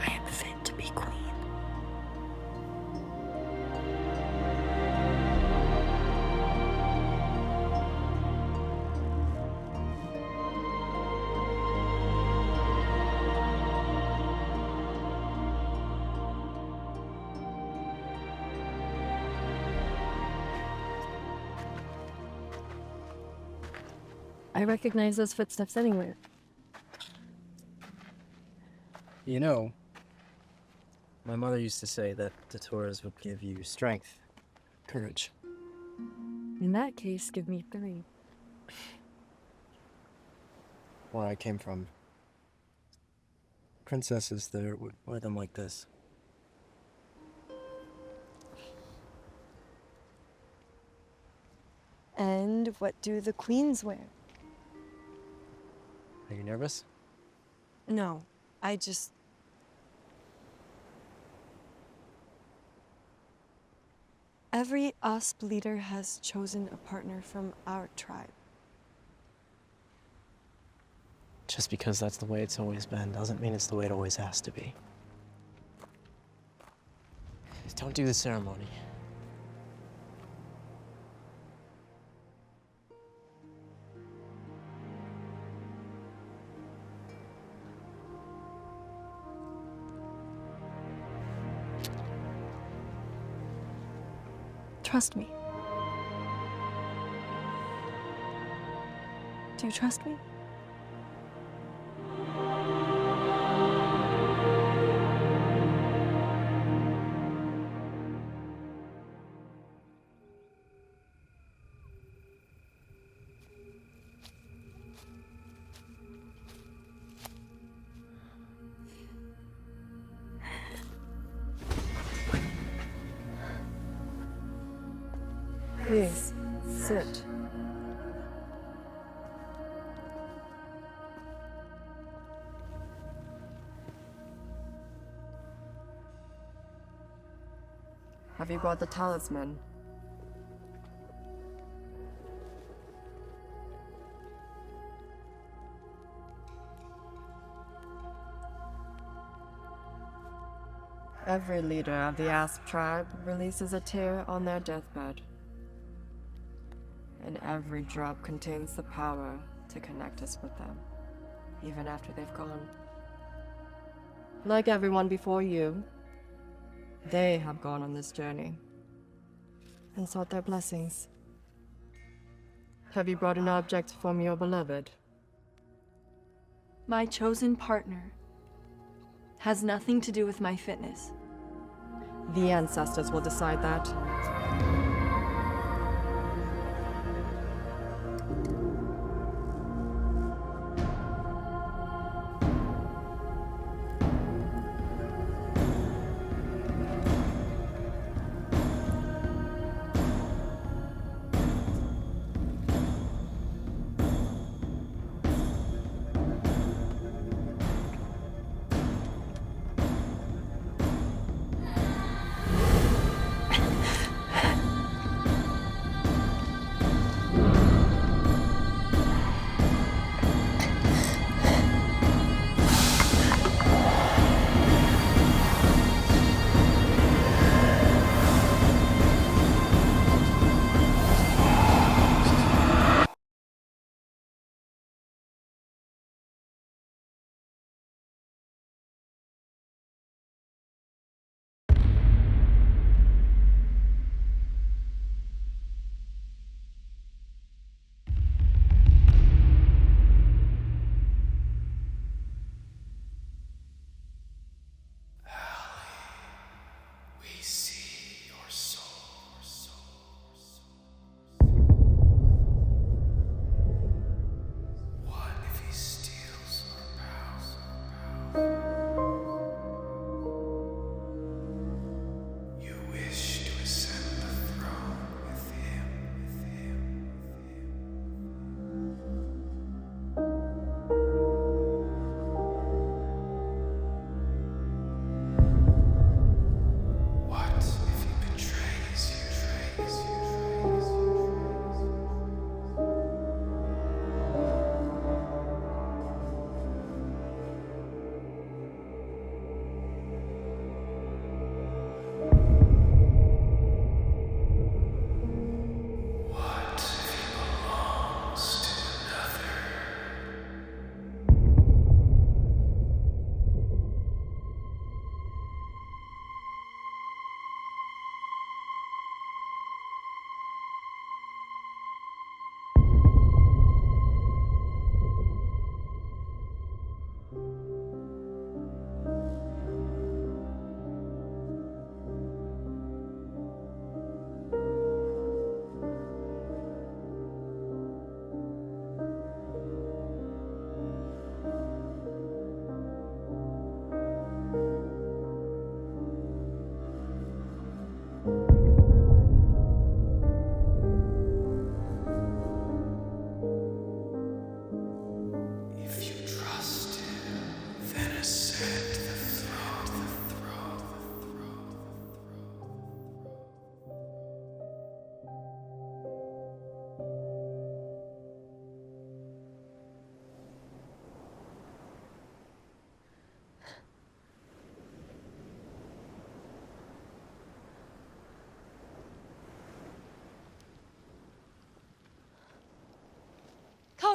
I am fit to be queen. I recognize those footsteps anywhere. You know, my mother used to say that Daturas would give you strength, courage. In that case, give me 3. Where I came from, princesses there would wear them like this. And what do the queens wear? Are you nervous? No, I just... Every OSP leader has chosen a partner from our tribe. Just because that's the way it's always been doesn't mean it's the way it always has to be. Don't do the ceremony. Trust me. Do you trust me? Please, sit. Have you brought the talisman? Every leader of the Asp tribe releases a tear on their deathbed. And every drop contains the power to connect us with them, even after they've gone. Like everyone before you, they have gone on this journey and sought their blessings. Have you brought an object from your beloved? My chosen partner has nothing to do with my fitness. The ancestors will decide that.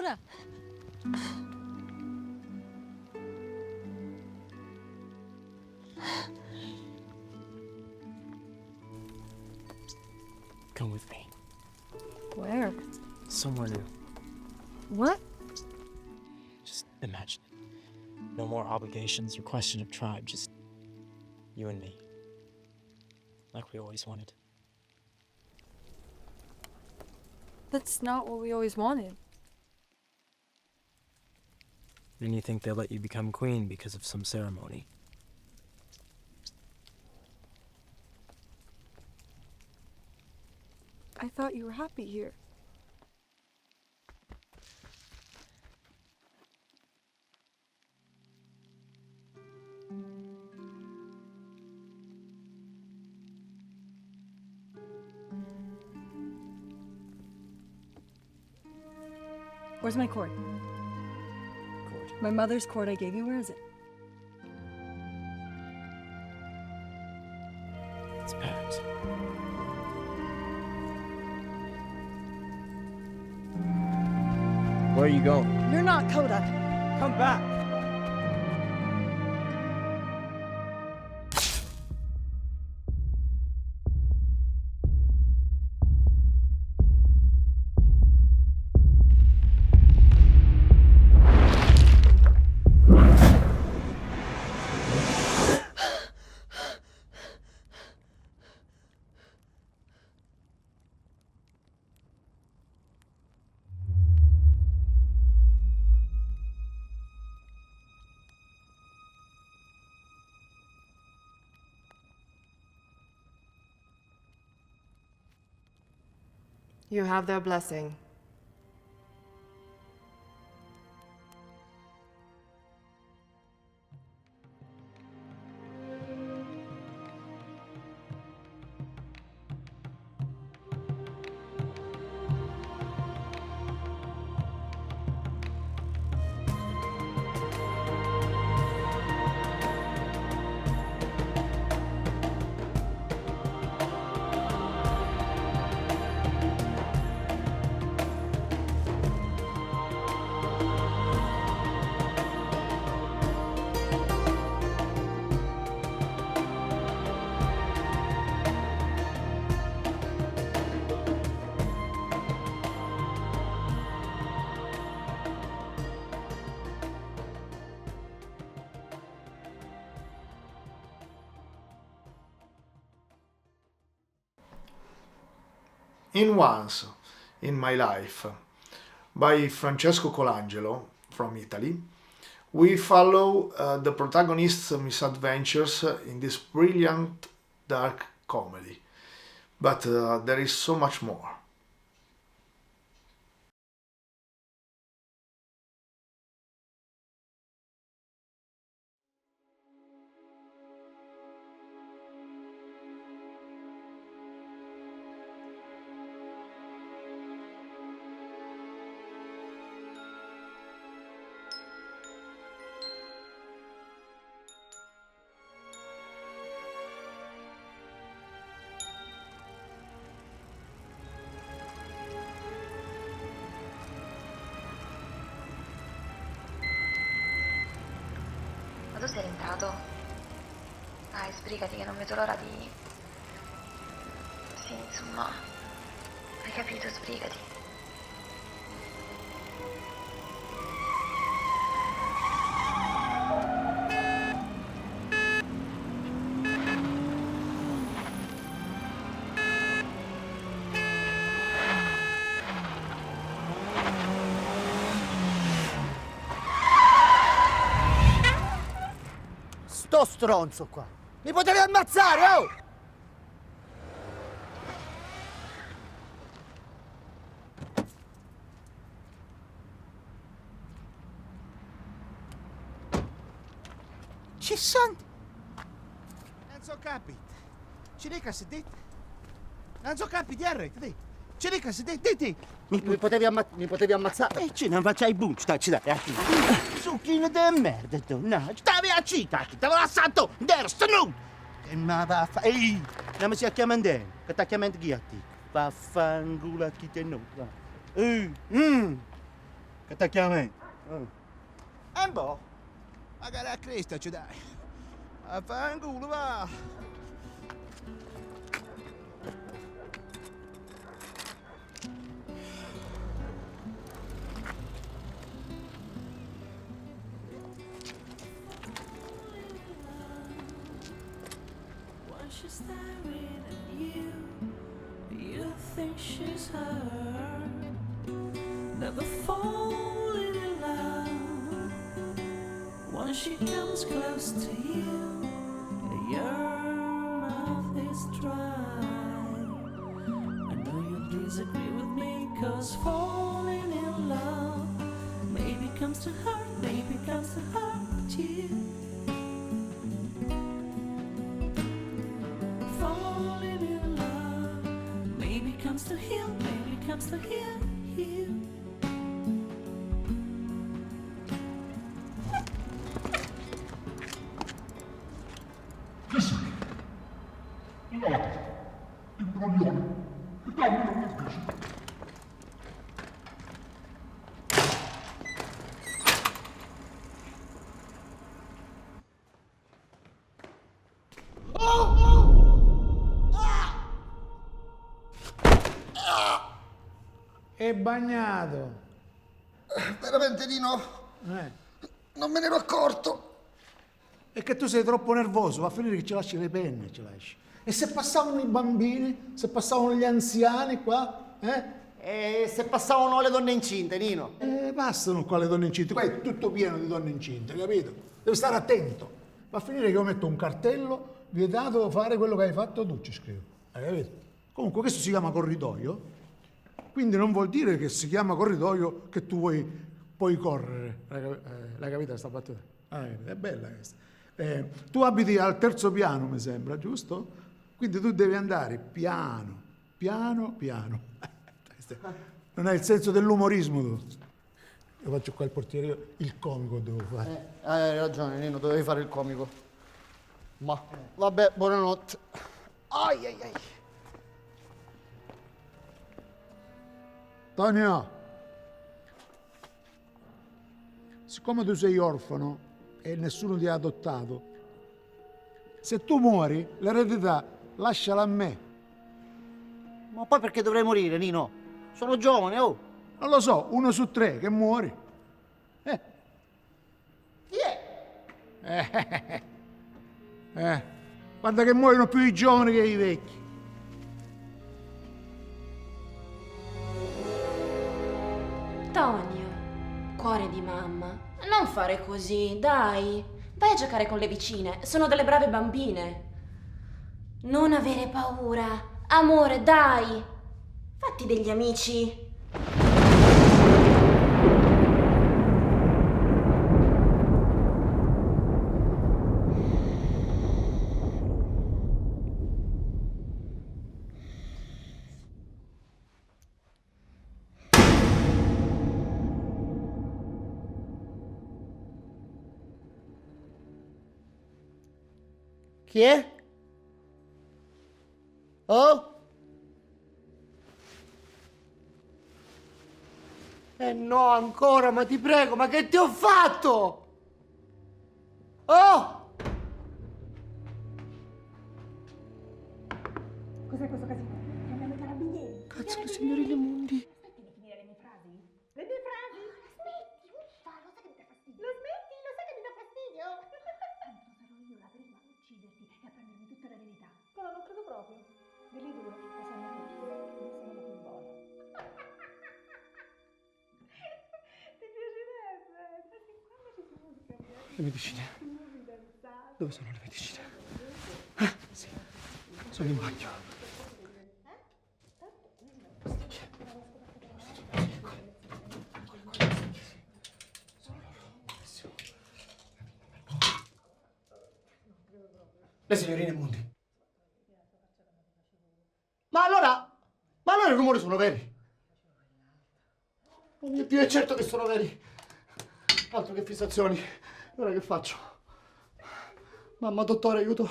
Datura. Come with me. Where? Somewhere new. What? Just imagine it. No more obligations or question of tribe, just you and me. Like we always wanted. That's not what we always wanted. And you think they'll let you become queen because of some ceremony? I thought you were happy here. Where's my cord? My mother's cord I gave you, where is it? It's packed. Where are you going? You're not Coda. Come back. You have their blessing. In Once in My Life by Francesco Colangelo from Italy, we follow the protagonist's misadventures in this brilliant dark comedy. But there is so much more. Ma tu sei rientrato? Dai, sbrigati che non vedo l'ora di... Sì, insomma... Hai capito, sbrigati. Sto stronzo qua! Mi potevi ammazzare, oh! Ci sono! Non so capito. Ci dica se dite. Non so capito, arrete, ci dica se dite. Mi potevi ammazzare. Ci non facciai buccia, ci dai, Succhino di merda, tu. No, stavi a cita, te lo assanto, dersto nu! E ma va fa... Ehi! Non mi si chiamando, che ti chiamando chi a te? Vaffanculo a chi te no. Che ti chiami? E boh, magari a Cristo ci dai. A fanculo, va. She's staring at you. You think she's her. Never falling in love. Once she comes close to you, your mouth is dry. I know you disagree with me, 'cause falling in love maybe comes to hurt, maybe comes to hurt you. Falling in love maybe comes to heal, maybe comes to heal you. Listen, no, imbroglione, dammi un invece. È bagnato. Veramente, Nino? Non me ne ero accorto. È che tu sei troppo nervoso, va a finire che ci lasci le penne, ci lasci. E se passavano i bambini? Se passavano gli anziani qua? E se passavano le donne incinte, Nino? Passano qua le donne incinte, qua è tutto pieno di donne incinte, capito? Devi stare attento. Va a finire che io metto un cartello, vietato fare quello che hai fatto tu, ci scrivo. Hai capito? Comunque questo si chiama corridoio, quindi non vuol dire che si chiama corridoio che tu puoi correre. L'hai capita questa battuta? È bella questa. Tu abiti al terzo piano, mi sembra, giusto? Quindi tu devi andare piano, piano, piano. Non hai il senso dell'umorismo tu. Io faccio qua il portiere, io il comico devo fare. Hai ragione, Nino, dovevi fare il comico. Ma vabbè, buonanotte. Ai ai ai. Tonio, siccome tu sei orfano e nessuno ti ha adottato, se tu muori, l'eredità lasciala a me. Ma poi perché dovrei morire, Nino? Sono giovane, oh! Non lo so, 1 su 3 che muori. Chi è? Guarda che muoiono più i giovani che i vecchi. Tonio, cuore di mamma, non fare così, dai. Vai a giocare con le vicine, sono delle brave bambine. Non avere paura, amore, dai. Fatti degli amici. Chi è? Oh? No, ancora, ma ti prego, ma che ti ho fatto? Oh! Cos'è questo casino? Chiamiamo i carabinieri. Cazzo, le signorine Mundi. Aspetti di finire le mie frasi? Le mie frasi? Smetti, uffa, lo sai che mi dà fastidio. Lo smetti, lo sai che mi dà fastidio. Tanto sarò io la prima a ucciderti e a prendermi tutta la verità. Però non credo proprio. Delle due, la sanno tutti. Io sono la più buona. Ti piacerebbe? Perché quando ci siamo scambiati? Le medicine. Dove sono le medicine? Sì, sono in bagno. Le signorine Mundi. Ma allora i rumori sono veri. Oh mio Dio, è certo che sono veri. Altro che fissazioni. Ora che faccio? Mamma, dottore, aiuto.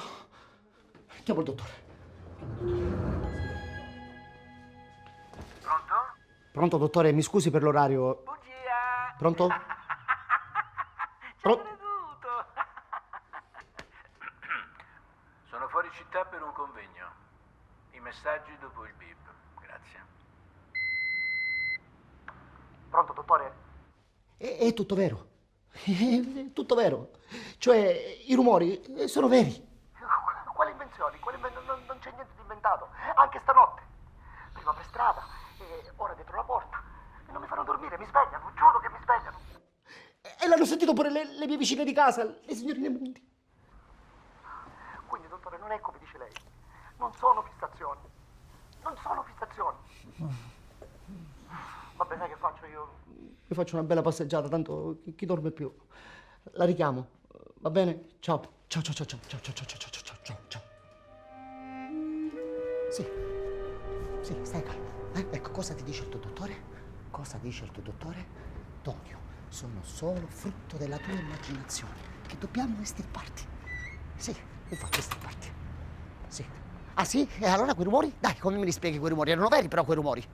Chiamo il dottore. Pronto? Pronto, dottore, mi scusi per l'orario. Bugia! Pronto? Sono fuori città per un convegno. I messaggi dopo il beep. Grazie. Pronto, dottore? È tutto vero. È tutto vero. Cioè, i rumori sono veri. Quali invenzioni? Non c'è niente di inventato. Anche stanotte. Prima per strada, e ora dietro la porta. E non mi fanno dormire, mi svegliano, giuro che mi svegliano. E l'hanno sentito pure le mie vicine di casa, le signorine Mundi. Quindi, dottore, non è come dice lei. Non sono fissazioni. Non sono fissazioni. Vabbè, sai che faccio io? Mi faccio una bella passeggiata, tanto chi dorme più? La richiamo, va bene? Ciao. Ciao, ciao, ciao, ciao, ciao, ciao, ciao, ciao, ciao, ciao, ciao. Sì, stai calmo. Ecco, cosa ti dice il tuo dottore? Cosa dice il tuo dottore? Tonio, sono solo frutto della tua immaginazione, che dobbiamo estirparti. Sì, infatti estirparti. Sì. Ah sì? E allora quei rumori? Dai, come me li spieghi quei rumori? Erano veri però quei rumori.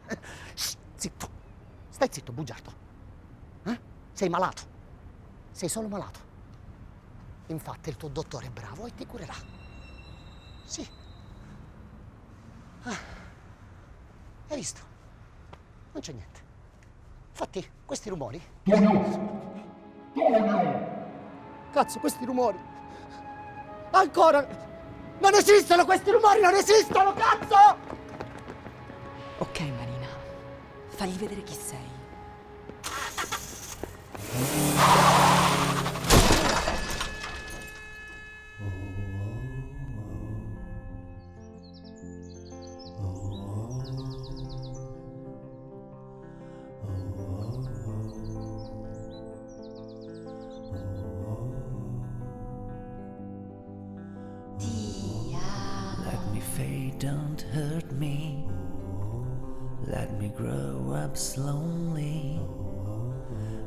Shh, zitto. Stai zitto, bugiardo. Sei malato. Sei solo malato. Infatti il tuo dottore è bravo e ti curerà. Sì. Hai visto? Non c'è niente. Infatti, questi rumori... Cazzo, questi rumori... Ancora! Non esistono questi rumori, non esistono, cazzo! Ok, Marina. Fagli vedere chi sei. Let me fade, don't hurt me. Let me grow up slowly.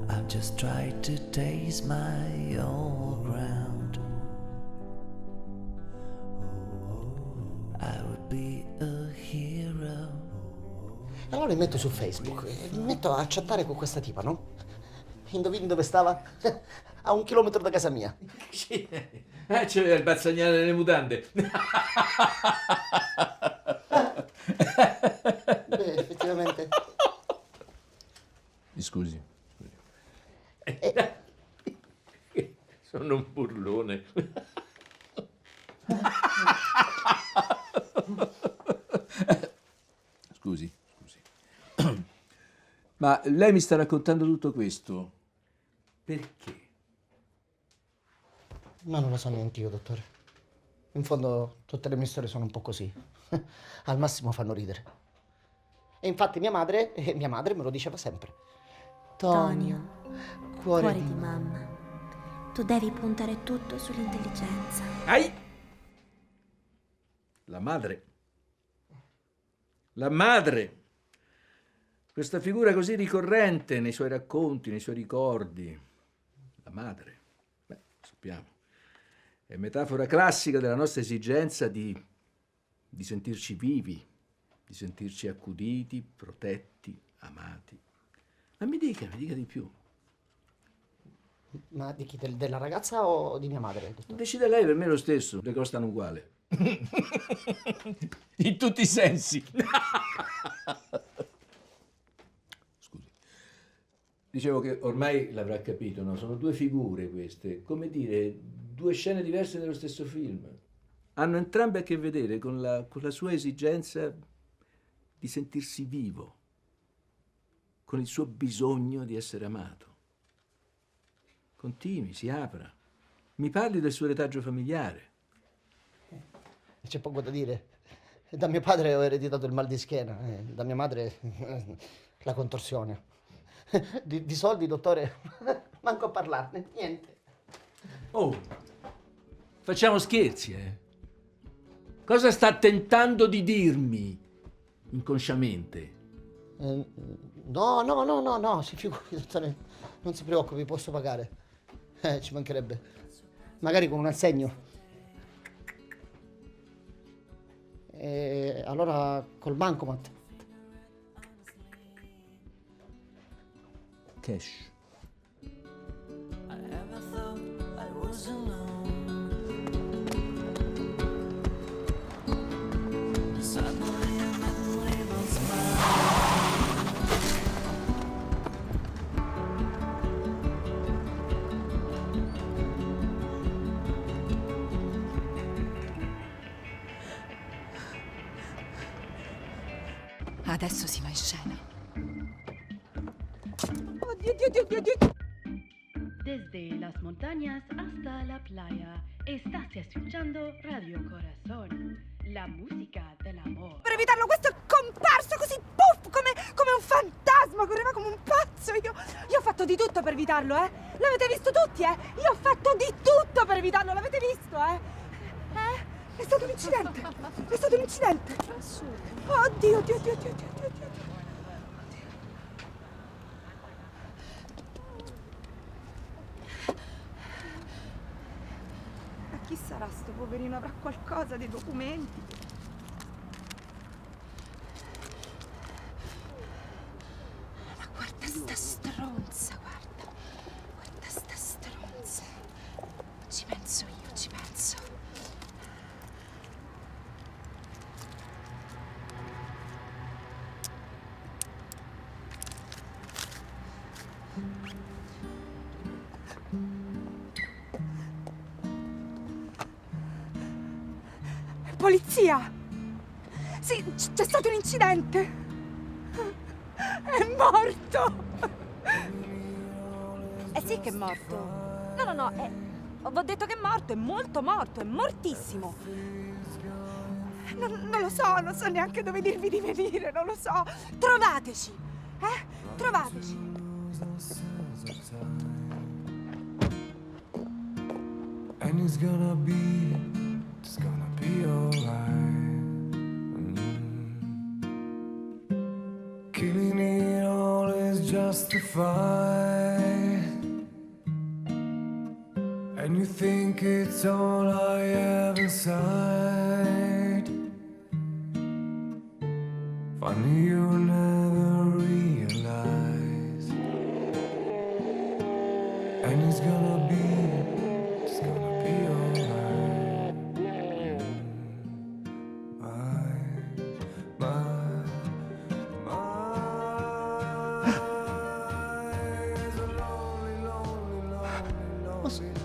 I've just tried to taste my old ground. I would be a hero. Allora mi metto su Facebook e mi metto a chattare con questa tipa, no? Indovini dove stava? A 1 chilometro da casa mia. Sì, c'è il bazzagnale nelle mutande. Beh, effettivamente. Mi scusi. Sono un burlone. Scusi. Ma lei mi sta raccontando tutto questo perché? Ma non lo so neanche io, dottore. In fondo tutte le mie storie sono un po' così. Al massimo fanno ridere. E infatti mia madre me lo diceva sempre. Tonio, cuore di di mamma. Tu devi puntare tutto sull'intelligenza. La madre. Questa figura così ricorrente nei suoi racconti, nei suoi ricordi. La madre. Beh, sappiamo. È metafora classica della nostra esigenza di sentirci vivi, di sentirci accuditi, protetti, amati. Ma mi dica di più. Ma di chi? Della ragazza o di mia madre, dottore? Decide lei, per me è lo stesso, le costano uguale. In tutti i sensi. Scusi. Dicevo che ormai l'avrà capito, no? Sono due figure queste, come dire, due scene diverse dello stesso film. Hanno entrambe a che vedere con la sua esigenza di sentirsi vivo, con il suo bisogno di essere amato. Continui, si apra. Mi parli del suo retaggio familiare. C'è poco da dire. Da mio padre ho ereditato il mal di schiena, da mia madre la contorsione. Di soldi, dottore, manco a parlarne, niente. Oh, facciamo scherzi, eh? Cosa sta tentando di dirmi inconsciamente? No, si figuri, dottore, non si preoccupi, posso pagare. Ci mancherebbe. Magari con un assegno. E allora col bancomat. Cash. Adesso si va in scena. Oddio, Dio, Dio, Dio. Desde las montañas hasta la playa, estás escuchando Radio Corazón, la musica dell'amore. Per evitarlo, questo è comparso così puff, come un fantasma, correva come un pazzo. Io ho fatto di tutto per evitarlo, eh? L'avete visto tutti, eh? Io ho fatto di tutto per evitarlo, l'avete visto, eh? È stato un incidente, è stato un incidente. Oddio, Dio, Dio, Dio, Dio, Dio, Dio. Ma chi sarà sto poverino? Avrà qualcosa di documenti? Ma guarda sta stronza, guarda. Guarda sta stronza. Ci penso io, ci penso. Polizia! Sì, c'è stato un incidente! È morto! Eh sì che è morto. No, ho detto che è morto, è molto morto, è mortissimo. Non lo so, non so neanche dove dirvi di venire, non lo so. Trovateci! Trovateci! And it's gonna be alright. Killing it all is justified. And you think it's all I have inside. Funny you never realize. And it's gonna be alright.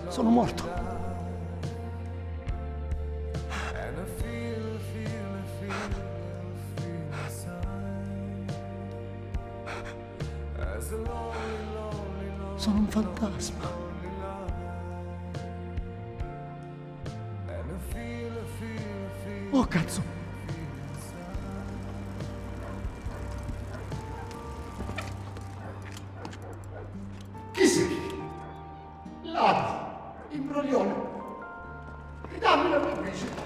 Sono morto. Sono un fantasma. Oh cazzo! Chi sei? Ladro! Imbroglione! Ridammi la mia bici!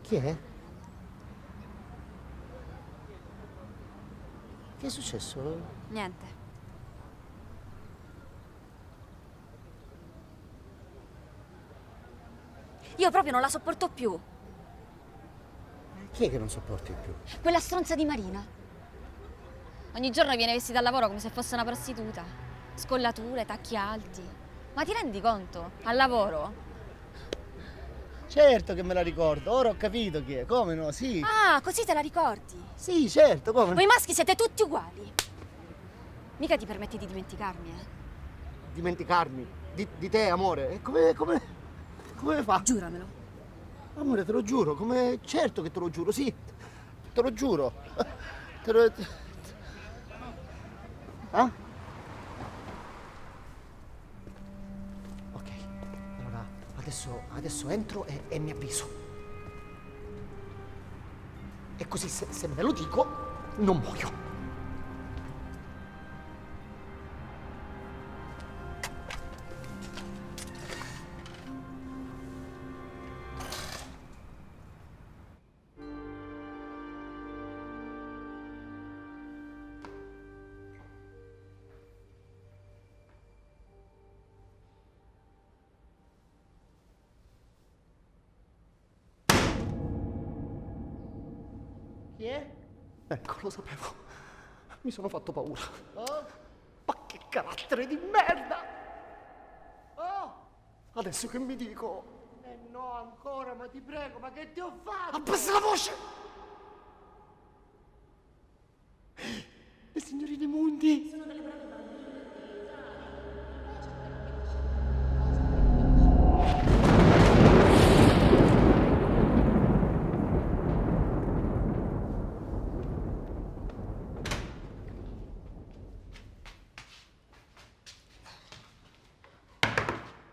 Chi è? Che è successo? Niente. Io proprio non la sopporto più. Chi è che non sopporti più? Quella stronza di Marina. Ogni giorno viene vestita al lavoro come se fosse una prostituta. Scollature, tacchi alti. Ma ti rendi conto? Al lavoro? Certo che me la ricordo, ora ho capito chi è, come no, sì. Ah, così te la ricordi? Sì, certo, come no. Voi maschi siete tutti uguali. Mica ti permetti di dimenticarmi, eh? Dimenticarmi? Di te, amore? E come fa? Giuramelo. Amore, te lo giuro, come... Certo che te lo giuro, sì. Te lo giuro. Ah? Ok, allora adesso entro e mi avviso. E così se me lo dico, non muoio. Chi è? Ecco, lo sapevo. Mi sono fatto paura. Ma che carattere di merda! Adesso che mi dico? No, ancora, ma ti prego, ma che ti ho fatto? Abbassa la voce! Le signorine Mundi! Sono delle brave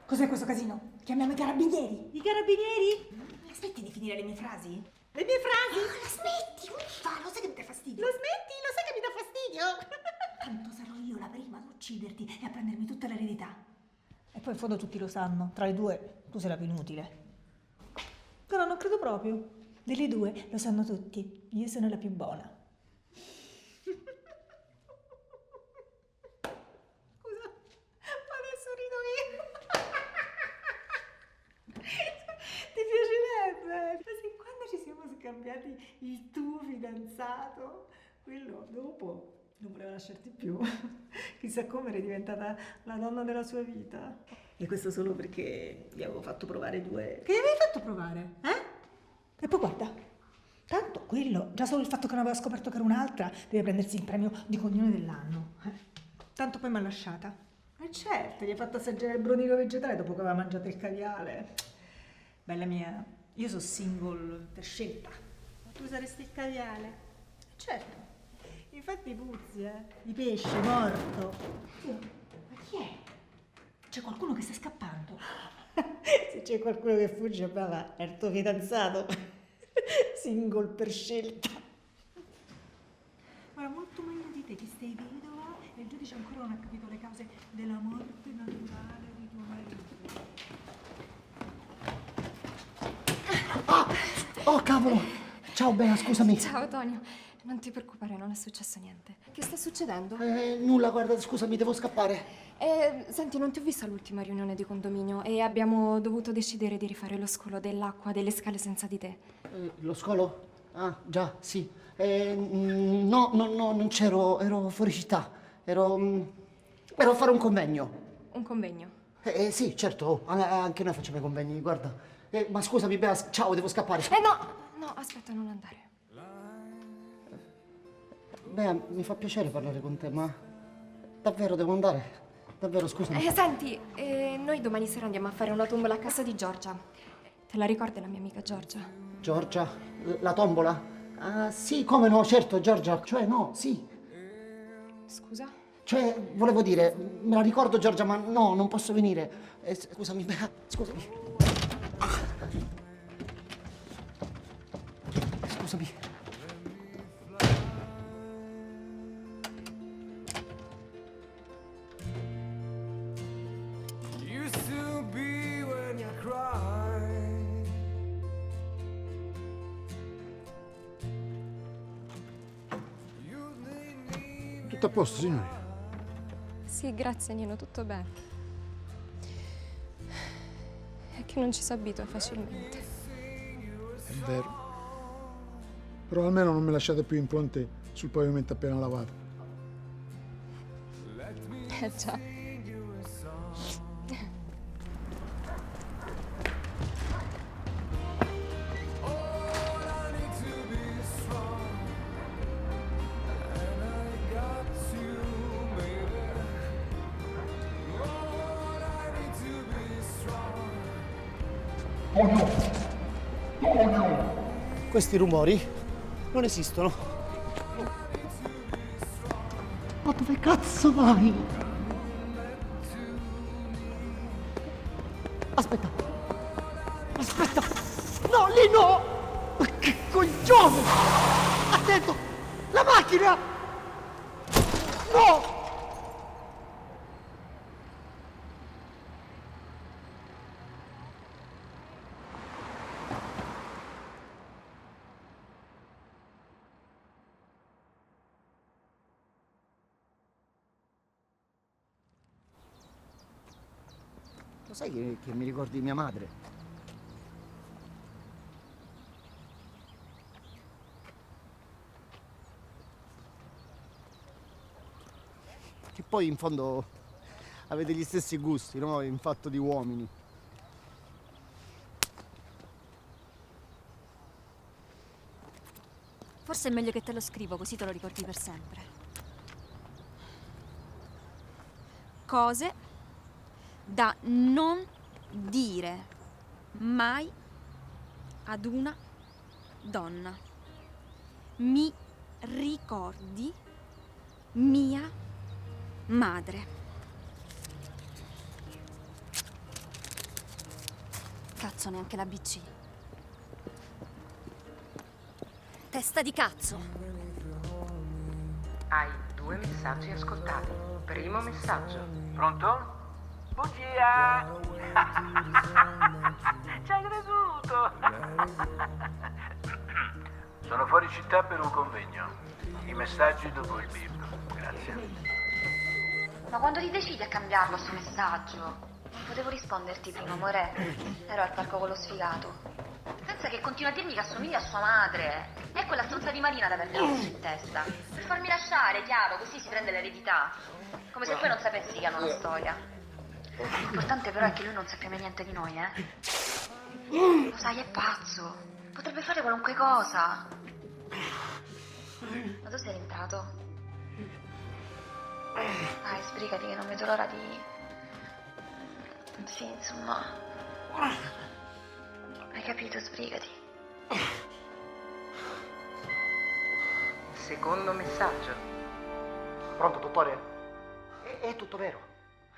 Cos'è questo casino? Chiamiamo i carabinieri. I carabinieri? La smetti di finire le mie frasi? Le mie frasi? La smetti, uffa, lo sai che mi dà fastidio. Lo smetti, lo sai che mi dà fastidio. Tanto sarò io la prima ad ucciderti e a prendermi tutta l'eredità. E poi in fondo tutti lo sanno, tra le due tu sei la più inutile. Però non credo proprio. Delle due lo sanno tutti, io sono la più buona. Adesso rido io. Ti piacerebbe? Ma se quando ci siamo scambiati il tuo fidanzato, quello dopo non voleva lasciarti più. Chissà come eri diventata la donna della sua vita. E questo solo perché gli avevo fatto provare due... Che gli avevi fatto provare? E poi guarda, tanto quello, già solo il fatto che non aveva scoperto che era un'altra, deve prendersi il premio di cognome dell'anno. Tanto poi mi ha lasciata. E certo, gli hai fatto assaggiare il brodino vegetale dopo che aveva mangiato il caviale. Bella mia, io sono single per scelta. Ma tu saresti il caviale? Certo. Infatti puzzi, di pesce morto. Ma chi è? C'è qualcuno che sta scappando. Se c'è qualcuno che fugge, brava, è il tuo fidanzato. Single per scelta. Ma molto meglio di te, che stai vedova e il giudice ancora non ha capito le cause della morte naturale di tuo marito. Oh, cavolo! Ciao, Bea, scusami. Ciao, Tonio. Non ti preoccupare, non è successo niente. Che sta succedendo? Nulla, guarda, scusami, devo scappare. Senti, non ti ho visto all'ultima riunione di condominio e abbiamo dovuto decidere di rifare lo scolo dell'acqua delle scale senza di te. Lo scolo? Ah, già, sì. No, non c'ero, ero fuori città. Ero a fare un convegno. Un convegno? Sì, certo, anche noi facciamo i convegni, guarda. Ma scusami, Bea, ciao, devo scappare. No, aspetta, non andare. Bea, mi fa piacere parlare con te, ma davvero devo andare? Davvero, scusami. Senti, noi domani sera andiamo a fare una tombola a casa di Giorgia. Te la ricordi la mia amica Giorgia? Giorgia? La tombola? Ah, sì, come no, certo, Giorgia. Cioè, no, sì. Scusa? Cioè, volevo dire, me la ricordo, Giorgia, ma no, non posso venire. Scusami, Bea, scusami. Scusami. Tutto a posto, signori? Sì, grazie Nino, tutto bene. È che non ci si abitua facilmente. È vero. Però almeno non mi lasciate più impronte sul pavimento appena lavato. Già. Questi rumori non esistono. Ma dove cazzo vai? Aspetta. Aspetta. No, lì no! Ma che coglione! Attento! La macchina! No! Lo sai che mi ricordi mia madre? che poi in fondo avete gli stessi gusti, no? In fatto di uomini. Forse è meglio che te lo scrivo, così te lo ricordi per sempre. Cose da non dire mai ad una donna. Mi ricordi mia madre. Cazzo, neanche la BC. Testa di cazzo. Hai 2 messaggi ascoltati. Primo messaggio. Pronto? Bugia! Ci hai creduto! Sono fuori città per un convegno. I messaggi dopo il beep. Grazie. Ma quando ti decidi a cambiarlo sto messaggio? Potevo risponderti prima, amore. Ero al parco con lo sfigato. Pensa che continua a dirmi che assomiglia a sua madre. È quella stronza di Marina ad avermi la voce in testa. Per farmi lasciare, chiaro, così si prende l'eredità. Come se poi non sapessi che hanno una storia. L'importante però è che lui non sappia mai niente di noi, Lo sai, è pazzo. Potrebbe fare qualunque cosa. Ma tu sei rientrato? Dai, sbrigati che non vedo l'ora di... Sì, insomma... Hai capito, sbrigati. Secondo messaggio. Pronto, dottore? È tutto vero.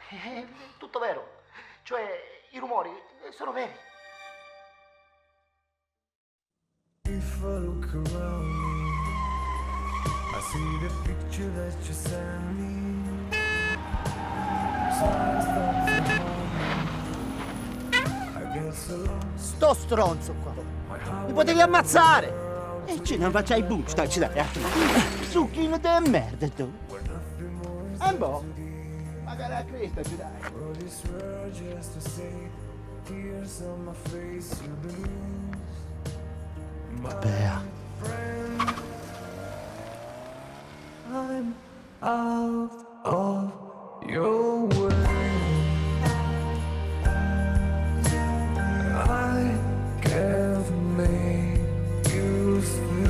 È tutto vero. Cioè, i rumori sono veri. If I look around me, I see the picture that you sent me. Signs that you want me. I guess alone. Sto stronzo qua. Mi potevi ammazzare. E ci non facciai bucci, dai, Succhino de merda, tu. E boh. Magari a Cristo ci dai. Bea. I'm out of your way. I can't make you think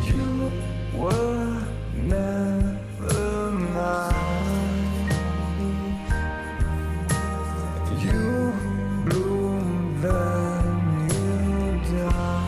you were never mine. You bloomed then you died.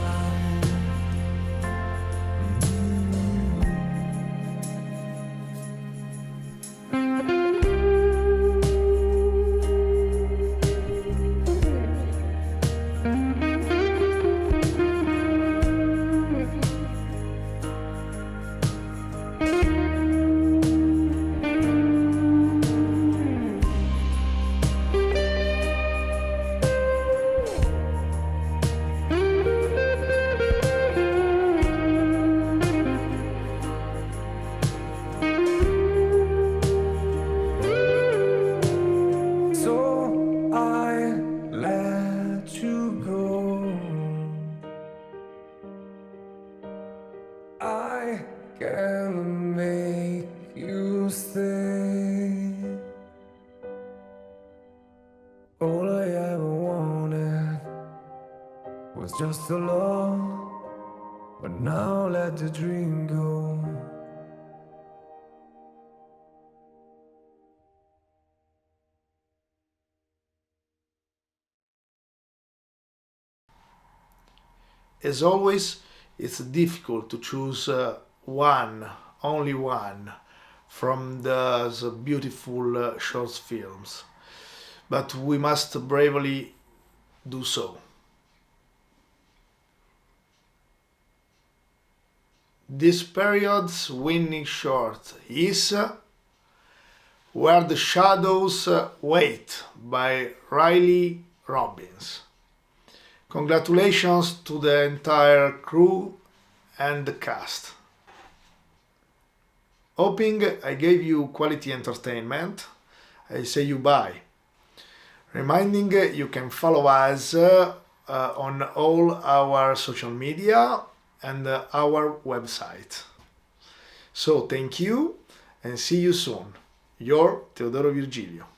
So I let you go. I can make you stay. All I ever wanted was just a love, but now let the dream go. As always, it's difficult to choose one, only one, from those beautiful short films, but we must bravely do so. This period's winning short is Where the Shadows Wait by Riley Robbins. Congratulations to the entire crew and the cast. Hoping I gave you quality entertainment, I say you bye. Reminding you can follow us on all our social media and our website. So thank you and see you soon. Your Teodoro Virgilio.